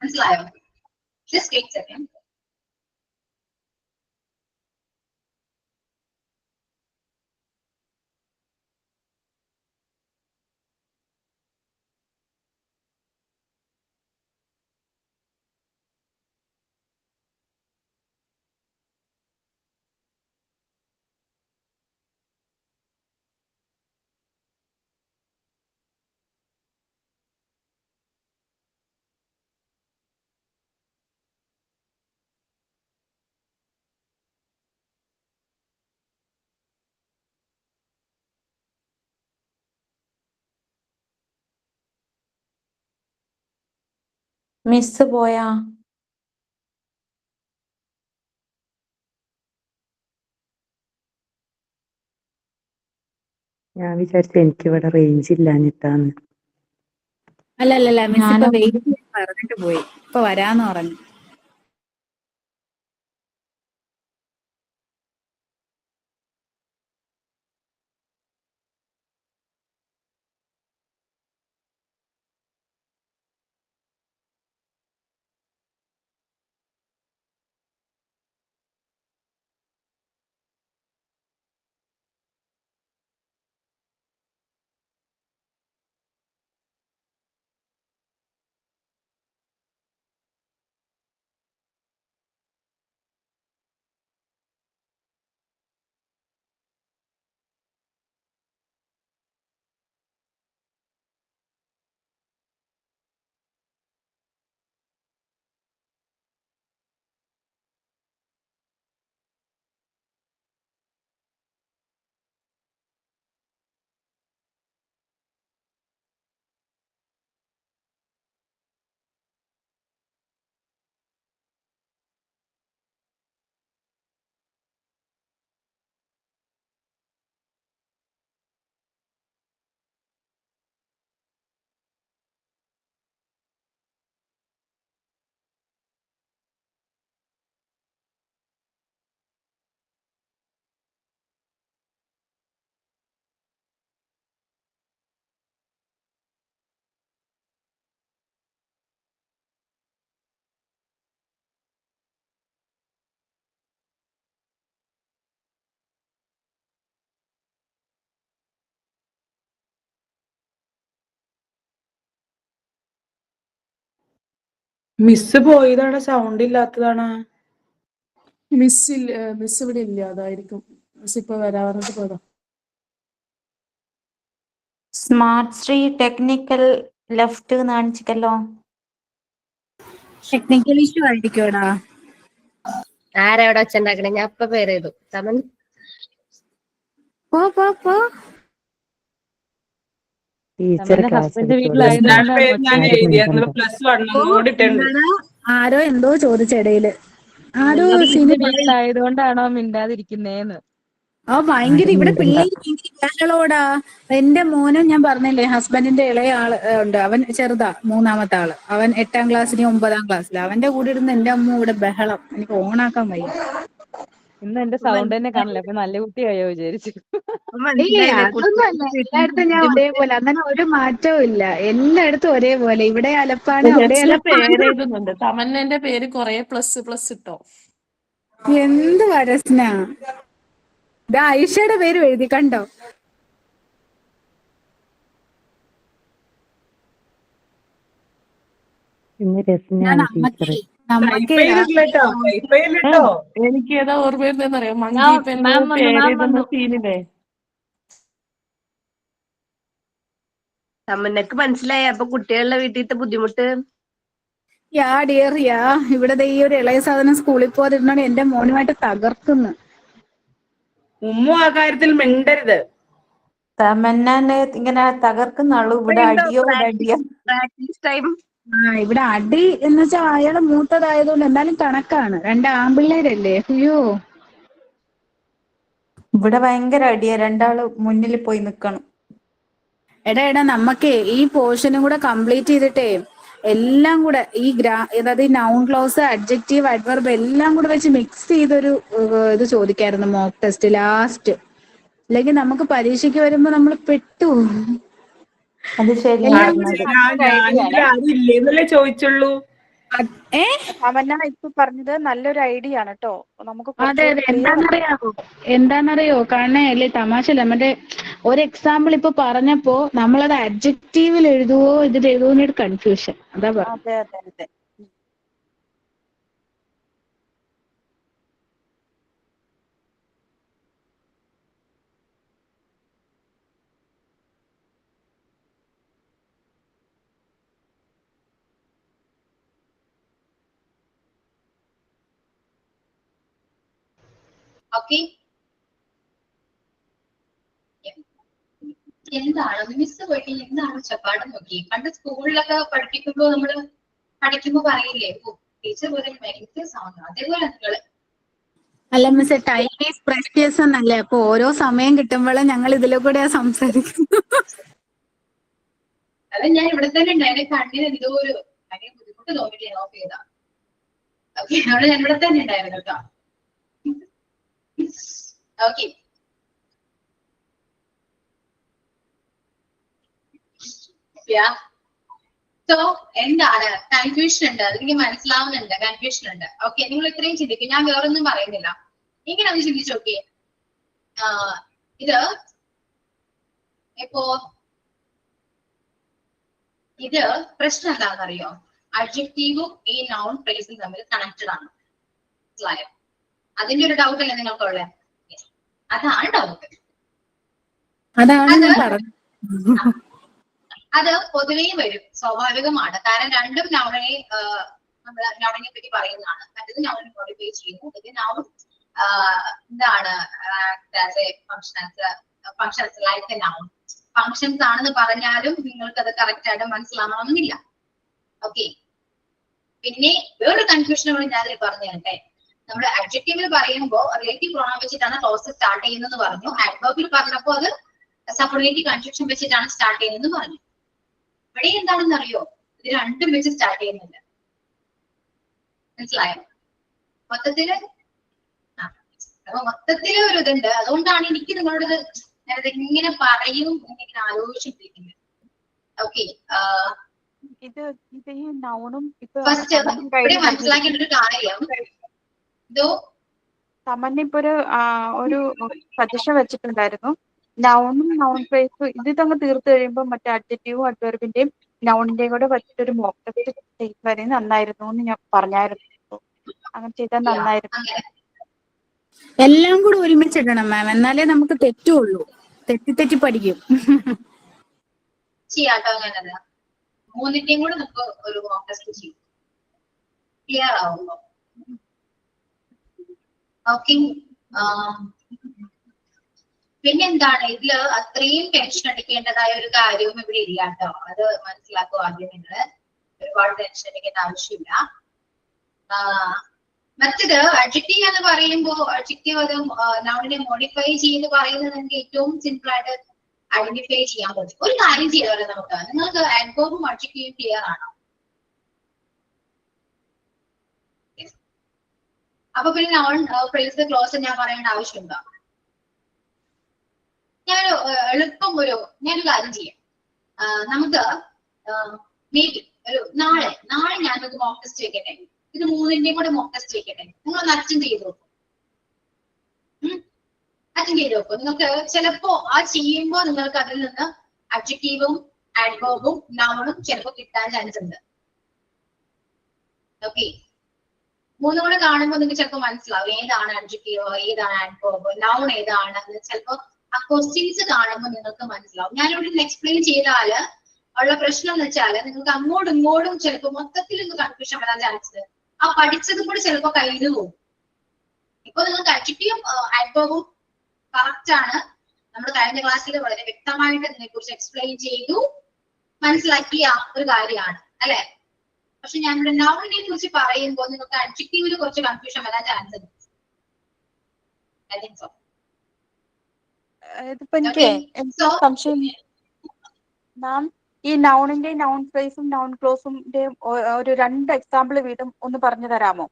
മനസ്സിലായോ? Just wait second. മിസ് പോയാ? ഞാൻ വിചാരിച്ചു എനിക്ക് ഇവിടെ റേഞ്ച് ഇല്ലാഞ്ഞിട്ടാന്ന്. അല്ലല്ല മിസ് ഇപ്പൊ വെയിറ്റ് പറഞ്ഞിട്ട് പോയി, ഇപ്പൊ വരാന്ന് പറഞ്ഞു. മിസ് പോയതാണ്, സൗണ്ട് ഇല്ലാത്തതാണ്. മിസ് ഇവിടെ ഇല്ല, അതായിരിക്കും. മിസ് ഇപ്പൊ വരാറുണ്ട് പോയതാ. സ്മാർട്ട് ശ്രീ ടെക്നിക്കൽ ലെഫ്റ്റ് കാണിച്ചിട്ടല്ലോ. ടെക്നിക്കൽ ഇഷ്യൂ ആയിരിക്കുമെടാ. ആരാ അവിടെ വെച്ചുണ്ടാക്കണേ? ഞാൻ ഇപ്പൊ പേര് ചെയ്തു. തമൻ പോ ടീച്ചർ ക്ലാസ് ഹസ്ബൻഡ് ഞാൻ വീട്ടിലായതുകൊണ്ടാണ് എഴുതിയ +1 ഓടിട്ടുണ്ട്. ആരോ എന്തോ ചോദിച്ചിടയില്. ആരോ ഹസ്ബൻഡ് വീട്ടിലായതുകൊണ്ടാണോ മിണ്ടാതിരിക്കുന്നേന്ന്? ഭയങ്കര ഇവിടെ പിള്ളേര് ബഹളോടാ. എന്റെ മോനും ഞാൻ പറഞ്ഞില്ലേ, ഹസ്ബൻഡിന്റെ ഇളയ ആള് ഉണ്ട്, അവൻ ചെറുതാ, 3ാമത്തെ ആള്. അവൻ 8ാം ക്ലാസ്സിന് 9ാം ക്ലാസ്സിൽ. അവന്റെ കൂടെ ഇരുന്ന് എന്റെ അമ്മ ഇവിടെ ബഹളം. എനിക്ക് ഓണാക്കാൻ വയ്യ. ഇന്ന് എന്റെ സൗണ്ട് തന്നെ കാണില്ല, അപ്പൊ നല്ല കുട്ടിയായോ വിചാരിച്ചു. അതൊന്നും അല്ല, എല്ലായിടത്തും ഞാൻ ഒരേപോലെ, അങ്ങനെ ഒരു മാറ്റവും ഇല്ല. എല്ലായിടത്തും ഒരേപോലെ. ഇവിടെ അലപ്പാണ്, അവിടെ അലപ്പാണ്. പേരെഴുതുന്നുണ്ട്. തമന്നന്റെ പേര് കൊറേ ++ ഇട്ടോ. എന്ത് വരസ്ന. ഇത് ഐഷയുടെ പേര് എഴുതി കണ്ടോ? ഇന്ന് രസനാണ് ടീച്ചർ. എനിക്ക് ഏതാ ഓർമ്മ വരുന്നറിയോ? മങ്കീപ്പന്റെ പേരെഴുതുന്ന സീനില്ലേ? തമന്നക്ക് മനസ്സിലായി അപ്പൊ കുട്ടികളുടെ വീട്ടിലത്തെ ബുദ്ധിമുട്ട്. യാ ഡിയർ യാ. ഇവിടെ ഈ ഒരു ഇളയ സാധനം സ്കൂളിൽ പോകാതിരുന്നോണ്ട് എന്റെ മോനുമായിട്ട് തകർക്കുന്നു. ഉമ്മു ആ കാര്യത്തിൽ മിണ്ടരുത്. തമന്നാനെ ഇങ്ങനെ തകർക്കുന്ന ആള് ഇവിടെ അടിയോ അടിയോ. Practice time. ഇവിടെ അടി എന്ന് വെച്ചാൽ അയാള് മൂത്തതായതുകൊണ്ട് എന്തായാലും കണക്കാണ്. 2 ആൺപിള്ളേരല്ലേ. അയ്യോ, ഇവിടെ ഭയങ്കര അടിയാ, രണ്ടാള് മുന്നിൽ പോയി നിക്കണം. എടാ നമ്മക്കേ ഈ പോർഷനും കൂടെ കംപ്ലീറ്റ് ചെയ്തിട്ടേ എല്ലാം കൂടെ ഈ അതായത് ഈ നൗൺ ക്ലോസ്, അഡ്ജക്റ്റീവ്, അഡ്വർബ് എല്ലാം കൂടെ വെച്ച് മിക്സ് ചെയ്തൊരു ഇത് ചോദിക്കായിരുന്നു മോക്ക് ടെസ്റ്റ് ലാസ്റ്റ്. അല്ലെങ്കിൽ നമുക്ക് പരീക്ഷയ്ക്ക് വരുമ്പോ നമ്മൾ പെട്ടു. അത് ശരിയാണ്. ആരില്ലേന്നല്ലേ ചോദിച്ചുള്ളൂ. അവന ഇപ്പൊ പറഞ്ഞത് നല്ലൊരു ഐഡിയ ആണ് കേട്ടോ. നമുക്ക് അതെ എന്താന്നറിയോ കാരണം അല്ലേ, തമാശല്ല. മറ്റേ ഒരു എക്സാമ്പിൾ ഇപ്പൊ പറഞ്ഞപ്പോ നമ്മളത് അഡ്ജക്റ്റീവിൽ എഴുതുവോ ഇതിൽ എഴുതുവോ ഒരു കൺഫ്യൂഷൻ. അതാ പറഞ്ഞു. അതെ. ഓക്കെ. എന്താണ് മിസ് പോയിട്ട് എന്താണ് ചപ്പാടം നോക്കി? പണ്ട് സ്കൂളിലൊക്കെ പഠിപ്പിക്കുമ്പോ നമ്മള് പഠിക്കുമ്പോ പറയില്ലേ, ടീച്ചർ പോലെ ഭയങ്കര സൗണ്ട്. അതേപോലെ നിങ്ങള് അല്ല മിസ്, ടൈം ഈസ് പ്രഷ്യസ് എന്നല്ലേ. അപ്പൊ ഓരോ സമയം കിട്ടുമ്പോഴും ഞങ്ങൾ ഇതിലെ കൂടെ സംസാരിക്കുന്നു. അത് ഞാൻ ഇവിടെ തന്നെ ഉണ്ട്. എന്റെ കണ്ണിന് എന്തോ ഒരു ഭയങ്കര ബുദ്ധിമുട്ട് തോന്നിട്ട് ഓഫ് ചെയ്താ. ഓക്കെ, അവിടെ ഞാൻ ഇവിടെ തന്നെ ഉണ്ടായിരുന്നു കേട്ടോ. ഓക്കെ, സോ എന്താണ് കൺഫ്യൂഷൻ ഉണ്ട്? അതെനിക്ക് മനസ്സിലാവുന്നുണ്ട്, കൺഫ്യൂഷൻ ഉണ്ട്. ഓക്കെ, നിങ്ങൾ ഇത്രയും ചിന്തിക്കും, ഞാൻ വേറൊന്നും പറയുന്നില്ല. ഇങ്ങനെ ഒന്ന് ചിന്തിച്ചു നോക്കിയേ. ഇത് ഇപ്പോ ഇത് പ്രശ്നം എന്താണെന്നറിയോ? അഡ്ജക്റ്റീവും ഈ നൗൺ ഫ്രേസും തമ്മിൽ കണക്റ്റഡ് ആണ്. മനസ്സിലായോ? അതിന്റെ ഒരു ഡൗട്ട് അല്ലേ നിങ്ങൾക്കുള്ളത്? അതാണ് ഡൗട്ട്. അത് പൊതുവേ വരും, സ്വാഭാവികമാണ്. കാരണം രണ്ടും നൗണിനെ നമ്മൾ നൗണിനെ പറ്റി പറയുന്നതാണ്. മറ്റേത് നൗണിനെ മോഡിഫൈ ചെയ്യുന്നു. ഇത് നൗൺ എന്താണ് functions like A noun. Functions ആണെന്ന് പറഞ്ഞാലും നിങ്ങൾക്ക് അത് കറക്റ്റ് ആയിട്ട് മനസ്സിലാവണമെന്നില്ല. ഓക്കെ, പിന്നെ വേറൊരു കൺഫ്യൂഷൻ കൂടി ഞാൻ പറഞ്ഞു തരട്ടെ. നമ്മൾ അഡ്ജക്റ്റീവിൽ പറയുമ്പോൾ റിലേറ്റീവ് പ്രോണൗൺ വെച്ചിട്ടാണ് ക്ലോസ് സ്റ്റാർട്ട് ചെയ്യുന്നത് പറഞ്ഞു. ആഡ്വർബിൽ പറഞ്ഞപ്പോൾ അത് സബ്ഓർഡിനേറ്റ് കൺജങ്ഷൻ വെച്ചിട്ടാണ് സ്റ്റാർട്ട് ചെയ്യുന്നത് പറഞ്ഞു. ഇവിടെ എന്താണെന്ന് അറിയോ? ഇത് രണ്ടും വെച്ച് സ്റ്റാർട്ട് ചെയ്യുന്നുണ്ട്. മനസ്സിലായോ? മൊത്തത്തില് അപ്പൊ മൊത്തത്തില് ഒരു ഇതുണ്ട്. അതുകൊണ്ടാണ് എനിക്ക് നിങ്ങളോട് ഇങ്ങനെ പറയും എന്നിങ്ങനെ ആലോചിച്ചിട്ടിരിക്കുന്നത്. ഓക്കെ, ഇത് ഈ നൗണും ഫസ്റ്റ് ഇവിടെ മനസ്സിലാക്കേണ്ട ഒരു കാര്യം, തമന്ന ഇപ്പൊ ഒരു സജഷൻ വെച്ചിട്ടുണ്ടായിരുന്നു. നൗണും നൗൺ ഫ്രേസും ഇത് അങ്ങ് തീർത്തു കഴിയുമ്പോൾ മറ്റേ അഡ്ജക്റ്റീവും അഡ്വർബിന്റെയും നൗണിന്റെ കൂടെ വെച്ചിട്ടൊരു മോക്ക് ടെസ്റ്റ് ചെയ്താൽ നന്നായിരുന്നു എന്ന് ഞാൻ പറഞ്ഞായിരുന്നു. അങ്ങനെ ചെയ്താൽ നന്നായിരുന്നു. അങ്ങനെ എല്ലാം കൂടെ ഒരുമിച്ചിടണം മാം, എന്നാലേ നമുക്ക് തെറ്റുള്ളൂ. തെറ്റി പഠിക്കും. ചെയ്യാട്ടോ അങ്ങനെ. മൂന്നിന്റെയും കൂടെ നമുക്ക് ഒരു മോക്ക് ടെസ്റ്റ് ചെയ്യും. ക്ലിയർ ആവുമ്പോ ഓക്കെ. പിന്നെന്താണ് ഇതില് അത്രയും ടെൻഷൻ അടിക്കേണ്ടതായ ഒരു കാര്യവും ഇവിടെ ഇല്ല കേട്ടോ. അത് മനസ്സിലാക്കുക ആദ്യം നിങ്ങള്. ഒരുപാട് ടെൻഷൻ അടിക്കേണ്ട ആവശ്യമില്ല. മറ്റത് അഡ്ജക്റ്റീവ് എന്ന് പറയുമ്പോൾ അഡ്ജക്റ്റീവ് അത് നൗണിനെ മോഡിഫൈ ചെയ്ത് പറയുന്നത് നിങ്ങൾക്ക് ഏറ്റവും സിമ്പിൾ ആയിട്ട് ഐഡന്റിഫൈ ചെയ്യാൻ പറ്റും. ഒരു കാര്യം ചെയ്യാമല്ലോ നമുക്ക്. നിങ്ങൾക്ക് ആഡ്വർബും അഡ്ജക്റ്റീവും ക്ലിയർ ആണോ? അപ്പൊ പിന്നെ നൗൺ ഫ്രേസ് ക്ലോസ് ഞാൻ പറയേണ്ട ആവശ്യമുണ്ടോ? ഞാനൊരു എളുപ്പം ഞാനൊരു കാര്യം ചെയ്യാം. നമുക്ക് മേബി നാളെ ഞാനൊരു മോക്ക് ടെസ്റ്റ് വെക്കട്ടെ. ഇത് മൂന്നിന്റെയും കൂടെ മോക്ക് ടെസ്റ്റ് വെക്കട്ടെ. നിങ്ങളൊന്ന് അറ്റൻഡ് ചെയ്ത് നോക്കും. അറ്റൻഡ് ചെയ്ത് നോക്കും. നിങ്ങൾക്ക് ചിലപ്പോ ആ ചെയ്യുമ്പോൾ നിങ്ങൾക്ക് അതിൽ നിന്ന് അഡ്ജക്റ്റീവും ആഡ്വർബും നൗണും ചിലപ്പോൾ കിട്ടാൻ ചാൻസ് ഉണ്ട്. ഓക്കെ, മൂന്നും കൂടെ കാണുമ്പോൾ നിങ്ങൾക്ക് ചിലപ്പോൾ മനസ്സിലാവും ഏതാണ് അഡ്ജക്റ്റീവ്, ഏതാണ് ആഡ്വർബ്, നൗൺ ഏതാണ്. ചിലപ്പോ ആ ക്വസ്റ്റ്യൻസ് കാണുമ്പോൾ നിങ്ങൾക്ക് മനസ്സിലാവും. ഞാനിവിടെ എക്സ്പ്ലെയിൻ ചെയ്താല് ഉള്ള പ്രശ്നം എന്ന് വെച്ചാല് നിങ്ങൾക്ക് അങ്ങോട്ടും ഇങ്ങോട്ടും ചിലപ്പോൾ മൊത്തത്തിൽ ഒന്ന് കൺഫ്യൂഷൻ വരാൻ ചാൻസ്. ആ പഠിച്ചതും കൂടി ചിലപ്പോൾ കഴിഞ്ഞു പോകും. ഇപ്പൊ നിങ്ങൾക്ക് അഡ്ജക്റ്റീവും ആഡ്വർബും കറക്റ്റ് ആണ്. നമ്മൾ കഴിഞ്ഞ ക്ലാസ്സിൽ വളരെ വ്യക്തമായിട്ട് ഇതിനെ കുറിച്ച് എക്സ്പ്ലെയിൻ ചെയ്തു, മനസ്സിലാക്കിയ ഒരു കാര്യമാണ് അല്ലെ. പക്ഷെ ഞാനിവിടെ നൗണിനെ കുറിച്ച് പറയുമ്പോൾ നിങ്ങൾക്ക് അഡ്ജക്റ്റീവിൽ കുറച്ച് കൺഫ്യൂഷൻ വരാൻ ചാൻസ് ഉണ്ട്. I think so. ഇതിപ്പോ എനിക്ക് സംശയം മാം, ഈ നൗണിന്റെയും നൗൺ ഫ്രേസും നൗൺ ക്ലോസിന്റെയും ഒരു 2 എക്സാമ്പിൾ വീതം ഒന്ന് പറഞ്ഞു തരാമോ?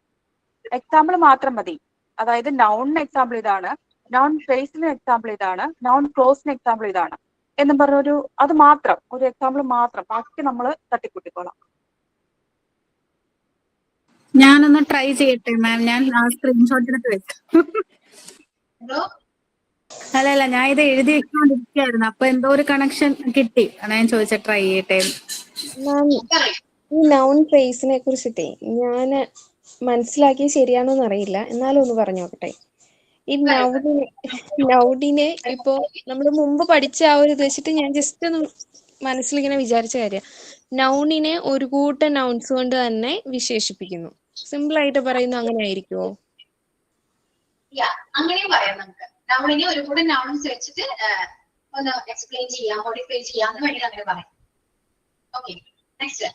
എക്സാമ്പിൾ മാത്രം മതി. അതായത് നൗണിന് എക്സാമ്പിൾ ഇതാണ്, നൗൺ ഫ്രേസിന് എക്സാമ്പിൾ ഇതാണ്, നൗൺ ക്ലോസിന് എക്സാമ്പിൾ ഇതാണ് എന്നും പറഞ്ഞൊരു അത് മാത്രം, ഒരു എക്സാമ്പിൾ മാത്രം. ബാക്കി നമ്മൾ തട്ടിക്കൂട്ടിക്കോളാം. ഞാനൊന്ന് ട്രൈ ചെയ്യട്ടെ മാം. ഞാൻ സ്ക്രീൻഷോട്ട് എടുത്ത് വെച്ചു. അല്ല, ഞാൻ ഇത് എഴുതി വെച്ചോണ്ടിരിക്കുകയായിരുന്നു. അപ്പൊ എന്തോ ഒരു കണക്ഷൻ കിട്ടി. അതാ ഞാൻ ചോദിച്ച ട്രൈ ചെയ്യട്ടെ. മാം, ഈ നൗൺ ഫ്രേസിനെ കുറിച്ചിട്ടേ ഞാൻ മനസ്സിലാക്കി ശരിയാണോന്ന് അറിയില്ല, എന്നാലും ഒന്ന് പറഞ്ഞു നോക്കട്ടെ. ഈ നൗഡിനെ ഇപ്പോ നമ്മൾ മുമ്പ് പഠിച്ച ആ ഒരു ഇത് വെച്ചിട്ട് ഞാൻ ജസ്റ്റ് ഒന്ന് മനസ്സിലിങ്ങനെ വിചാരിച്ച കാര്യം, നൗണിനെ ഒരു കൂട്ടം നൗൺസ് കൊണ്ട് തന്നെ വിശേഷിപ്പിക്കുന്നു. സിമ്പിൾ ആയിട്ട് പറയുന്നു, അങ്ങനെ ആയിരിക്കുമോ? അങ്ങനെയും പറയാം. നമുക്ക് നൗണിനെ ഒരു കൂടെ നൗൺസ് വെച്ചിട്ട് ഒന്ന് എക്സ്പ്ലെയിൻ ചെയ്യാം, മോഡിഫൈ ചെയ്യാം എന്ന് വേണ്ടി അങ്ങനെ പറയാം. ഓക്കെ, നെക്സ്റ്റ്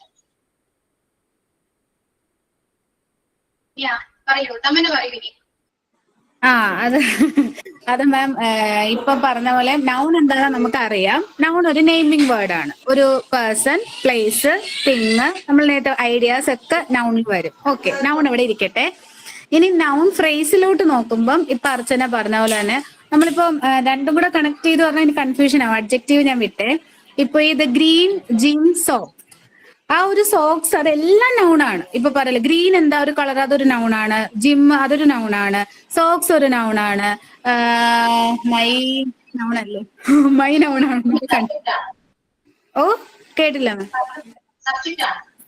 പറയൂ, തമ്മനെ പറയൂ ഇനി. അത് മാം ഇപ്പൊ പറഞ്ഞ പോലെ നൗൺ എന്താണെന്ന് നമുക്ക് അറിയാം. നൗൺ ഒരു നെയിമിംഗ് വേർഡ് ആണ്. ഒരു പേഴ്സൺ, പ്ലേസ്, തിങ്, നമ്മൾ നേരത്തെ ഐഡിയാസ് ഒക്കെ നൗണിൽ വരും. ഓക്കെ, നൗൺ ഇവിടെ ഇരിക്കട്ടെ. ഇനി നൗൺ ഫ്രേസിലോട്ട് നോക്കുമ്പം ഇപ്പൊ അർച്ചന പറഞ്ഞ പോലെ തന്നെ നമ്മളിപ്പോ രണ്ടും കൂടെ കണക്ട് ചെയ്ത് പറഞ്ഞാൽ എനിക്ക് കൺഫ്യൂഷൻ ആവും. അഡ്ജക്റ്റീവ് ഞാൻ വിട്ടെ. ഇപ്പൊ ഇത് ഗ്രീൻ, ജിം, സോപ്പ്, ആ ഒരു സോക്സ് അതെല്ലാം നൗണാണ്. ഇപ്പൊ പറയല്ലേ ഗ്രീൻ എന്താ ഒരു കളർ, അതൊരു നൗണാണ്. ജിം അതൊരു നൗണാണ്. സോക്സ് ഒരു നൗണാണ്. മൈ നൗണല്ലേ? മൈ നൗണാണ്. ഓ കേട്ടില്ല മാം.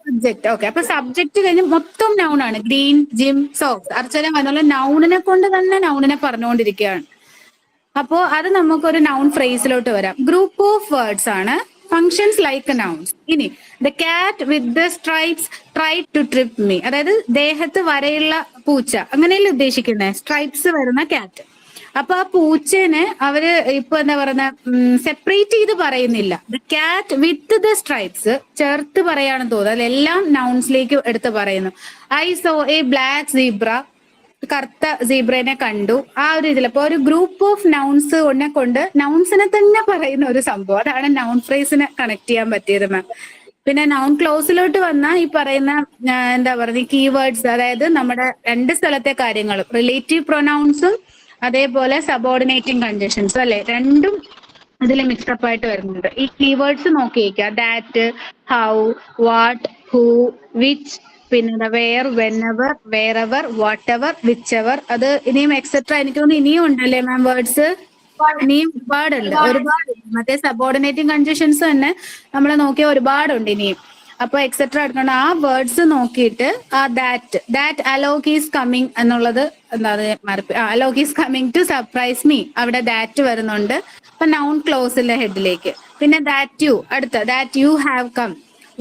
സബ്ജക്ട്. ഓക്കെ, അപ്പൊ സബ്ജക്ട് കഴിഞ്ഞ് മൊത്തം നൗണാണ്. Green, gym, socks. അർച്ചന പറഞ്ഞ നൗണിനെ കൊണ്ട് തന്നെ നൗണിനെ പറഞ്ഞുകൊണ്ടിരിക്കുകയാണ്. അപ്പോ അത് നമുക്കൊരു നൗൺ ഫ്രേസിലോട്ട് വരാം. ഗ്രൂപ്പ് ഓഫ് വേർഡ്സ് ആണ്. Functions like nouns. ഇനി the cat with the stripes try to trip me, അതായത് ദേഹത്ത് വരയുള്ള പൂച്ച, അങ്ങനെയല്ലേ ഉദ്ദേശിക്കുന്നത്? സ്ട്രൈപ്സ് വരുന്ന കാറ്റ്. അപ്പൊ ആ പൂച്ചേനെ അവര് ഇപ്പൊ എന്താ പറയുന്ന സെപ്പറേറ്റ് ചെയ്ത് പറയുന്നില്ല. The cat with the stripes ചേർത്ത് പറയാണെന്ന് തോന്നുന്നു. അതെല്ലാം നൗൺസിലേക്ക് എടുത്ത് പറയുന്നു. I so A black zebra, കറുത്ത സീബ്രനെ കണ്ടു. ആ ഒരു ഇതിൽ അപ്പൊ ഒരു ഗ്രൂപ്പ് ഓഫ് നൗൺസ് കൊണ്ട് നൗൺസിനെ തന്നെ പറയുന്ന ഒരു സംഭവം. അതാണ് നൗൺ ഫ്രേസിനെ കണക്ട് ചെയ്യാൻ പറ്റിയത് മാം. പിന്നെ നൗൺ ക്ലോസിലോട്ട് വന്നാൽ ഈ പറയുന്ന എന്താ പറയുക കീവേഡ്സ്, അതായത് നമ്മുടെ 2 സ്ഥലത്തെ കാര്യങ്ങളും റിലേറ്റീവ് പ്രൊനൗൺസും അതേപോലെ സബോർഡിനേറ്റിംഗ് കൺജക്ഷൻസും അല്ലെ, രണ്ടും അതിൽ മിക്സപ്പ് ആയിട്ട് വരുന്നുണ്ട്. ഈ കീവേഡ്സ് നോക്കിയേക്കുക. That, how, what, who, which, പിന്നെ where, whenever, wherever, whatever, whichever. അത് ഇനിയും എക്സെട്ര എനിക്ക് തോന്നുന്നു ഇനിയും ഉണ്ടല്ലേ മാം വേർഡ്സ്? ഇനിയും ഒരുപാട് മറ്റേ സബോർഡിനേറ്റിംഗ് കൺജക്ഷൻസ് തന്നെ നമ്മൾ നോക്കിയ ഒരുപാടുണ്ട് ഇനിയും. അപ്പൊ എക്സെട്ര എടുക്കണം. ആ വേർഡ്സ് നോക്കിയിട്ട് ആ ദാറ്റ് അലോക് ഈസ് കമ്മിങ് എന്നുള്ളത് Alok is coming to surprise me, അവിടെ ദാറ്റ് വരുന്നുണ്ട്. അപ്പൊ നൗൺ ക്ലോസിലെ ഹെഡിലേക്ക്. പിന്നെ ദാറ്റ് യു, അടുത്ത that you have come,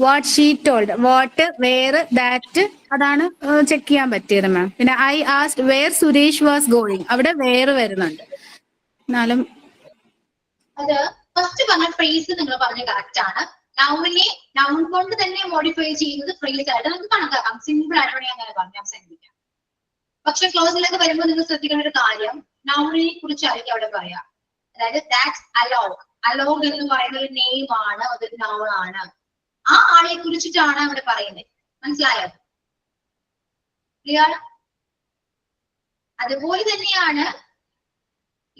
what she told, what, where, that, അതാണ് ചെക്ക് ചെയ്യാൻ പറ്റിയത് മാം. പിന്നെ I asked where Suresh was going, അവിടെ വേർ വരുന്നുണ്ട്. എന്നാലും അത് ഫസ്റ്റ് പറഞ്ഞ ഫ്രേസ് നിങ്ങൾ പറഞ്ഞ കറക്റ്റ് ആണ്. നൗണിനെ നൗൺ കൊണ്ട് തന്നെ മോഡിഫൈ ചെയ്യുന്നത് ഫ്രേസ് ആയിട്ട് നമുക്ക് കണക്കാക്കാം. സിമ്പിൾ ആയിട്ട് വേണമെങ്കിൽ അങ്ങനെ പറഞ്ഞ് അവസാനിപ്പിക്കാം. പക്ഷെ ക്ലോസിലൊക്കെ വരുമ്പോൾ നിങ്ങൾ ശ്രദ്ധിക്കേണ്ട ഒരു കാര്യം, നൗണിനെ കുറിച്ചായിരിക്കും അവിടെ പറയാം. അതായത് ദാറ്റ്സ് അലോക്. അലോക് എന്ന് പറയുന്ന ഒരു നെയിം ആണ്, അതൊരു നൗൺ ആണ്. ആ ആളെ കുറിച്ചിട്ടാണ് അവിടെ പറയുന്നത്. മനസ്സിലായോ? ക്ലിയർ? അതുപോലെ തന്നെയാണ്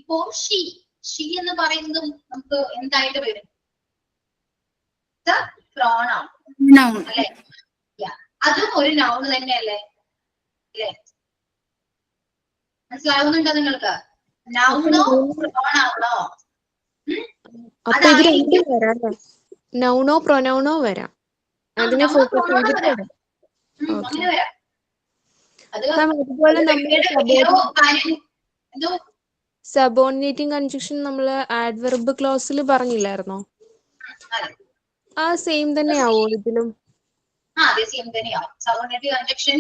ഇപ്പോ ഷീ എന്ന് പറയുന്നതും നമുക്ക് എന്തായിട്ട് വരും? പ്രോണൗൺ അല്ലെ? അതും ഒരു നൗൺ തന്നെയല്ലേ? അല്ലേ? മനസ്സിലാവുന്നുണ്ടോ നിങ്ങൾക്ക്? നൗണോ പ്രോണൗണോ? അപ്പൊ ഇത് രണ്ടും വരാം, നൗണോ പ്രൊനൗണോ വരാം. അതിനെ ഫോക്കസ് ചെയ്തിട്ട് വരാം. അങ്ങനെ വരാം. അതുപോലെ നമ്മൾ സബോർഡിനേറ്റിംഗ് കൺജക്ഷൻ നമ്മൾ ആഡ്വെർബ് ക്ലോസിൽ പറഞ്ഞില്ലായിരുന്നോ? ആ സെയിം തന്നെയാവോ ഇതിലും? അതെ, സെയിം തന്നെയാവും. സബോർഡിനേറ്റീവ് കൺജക്ഷൻ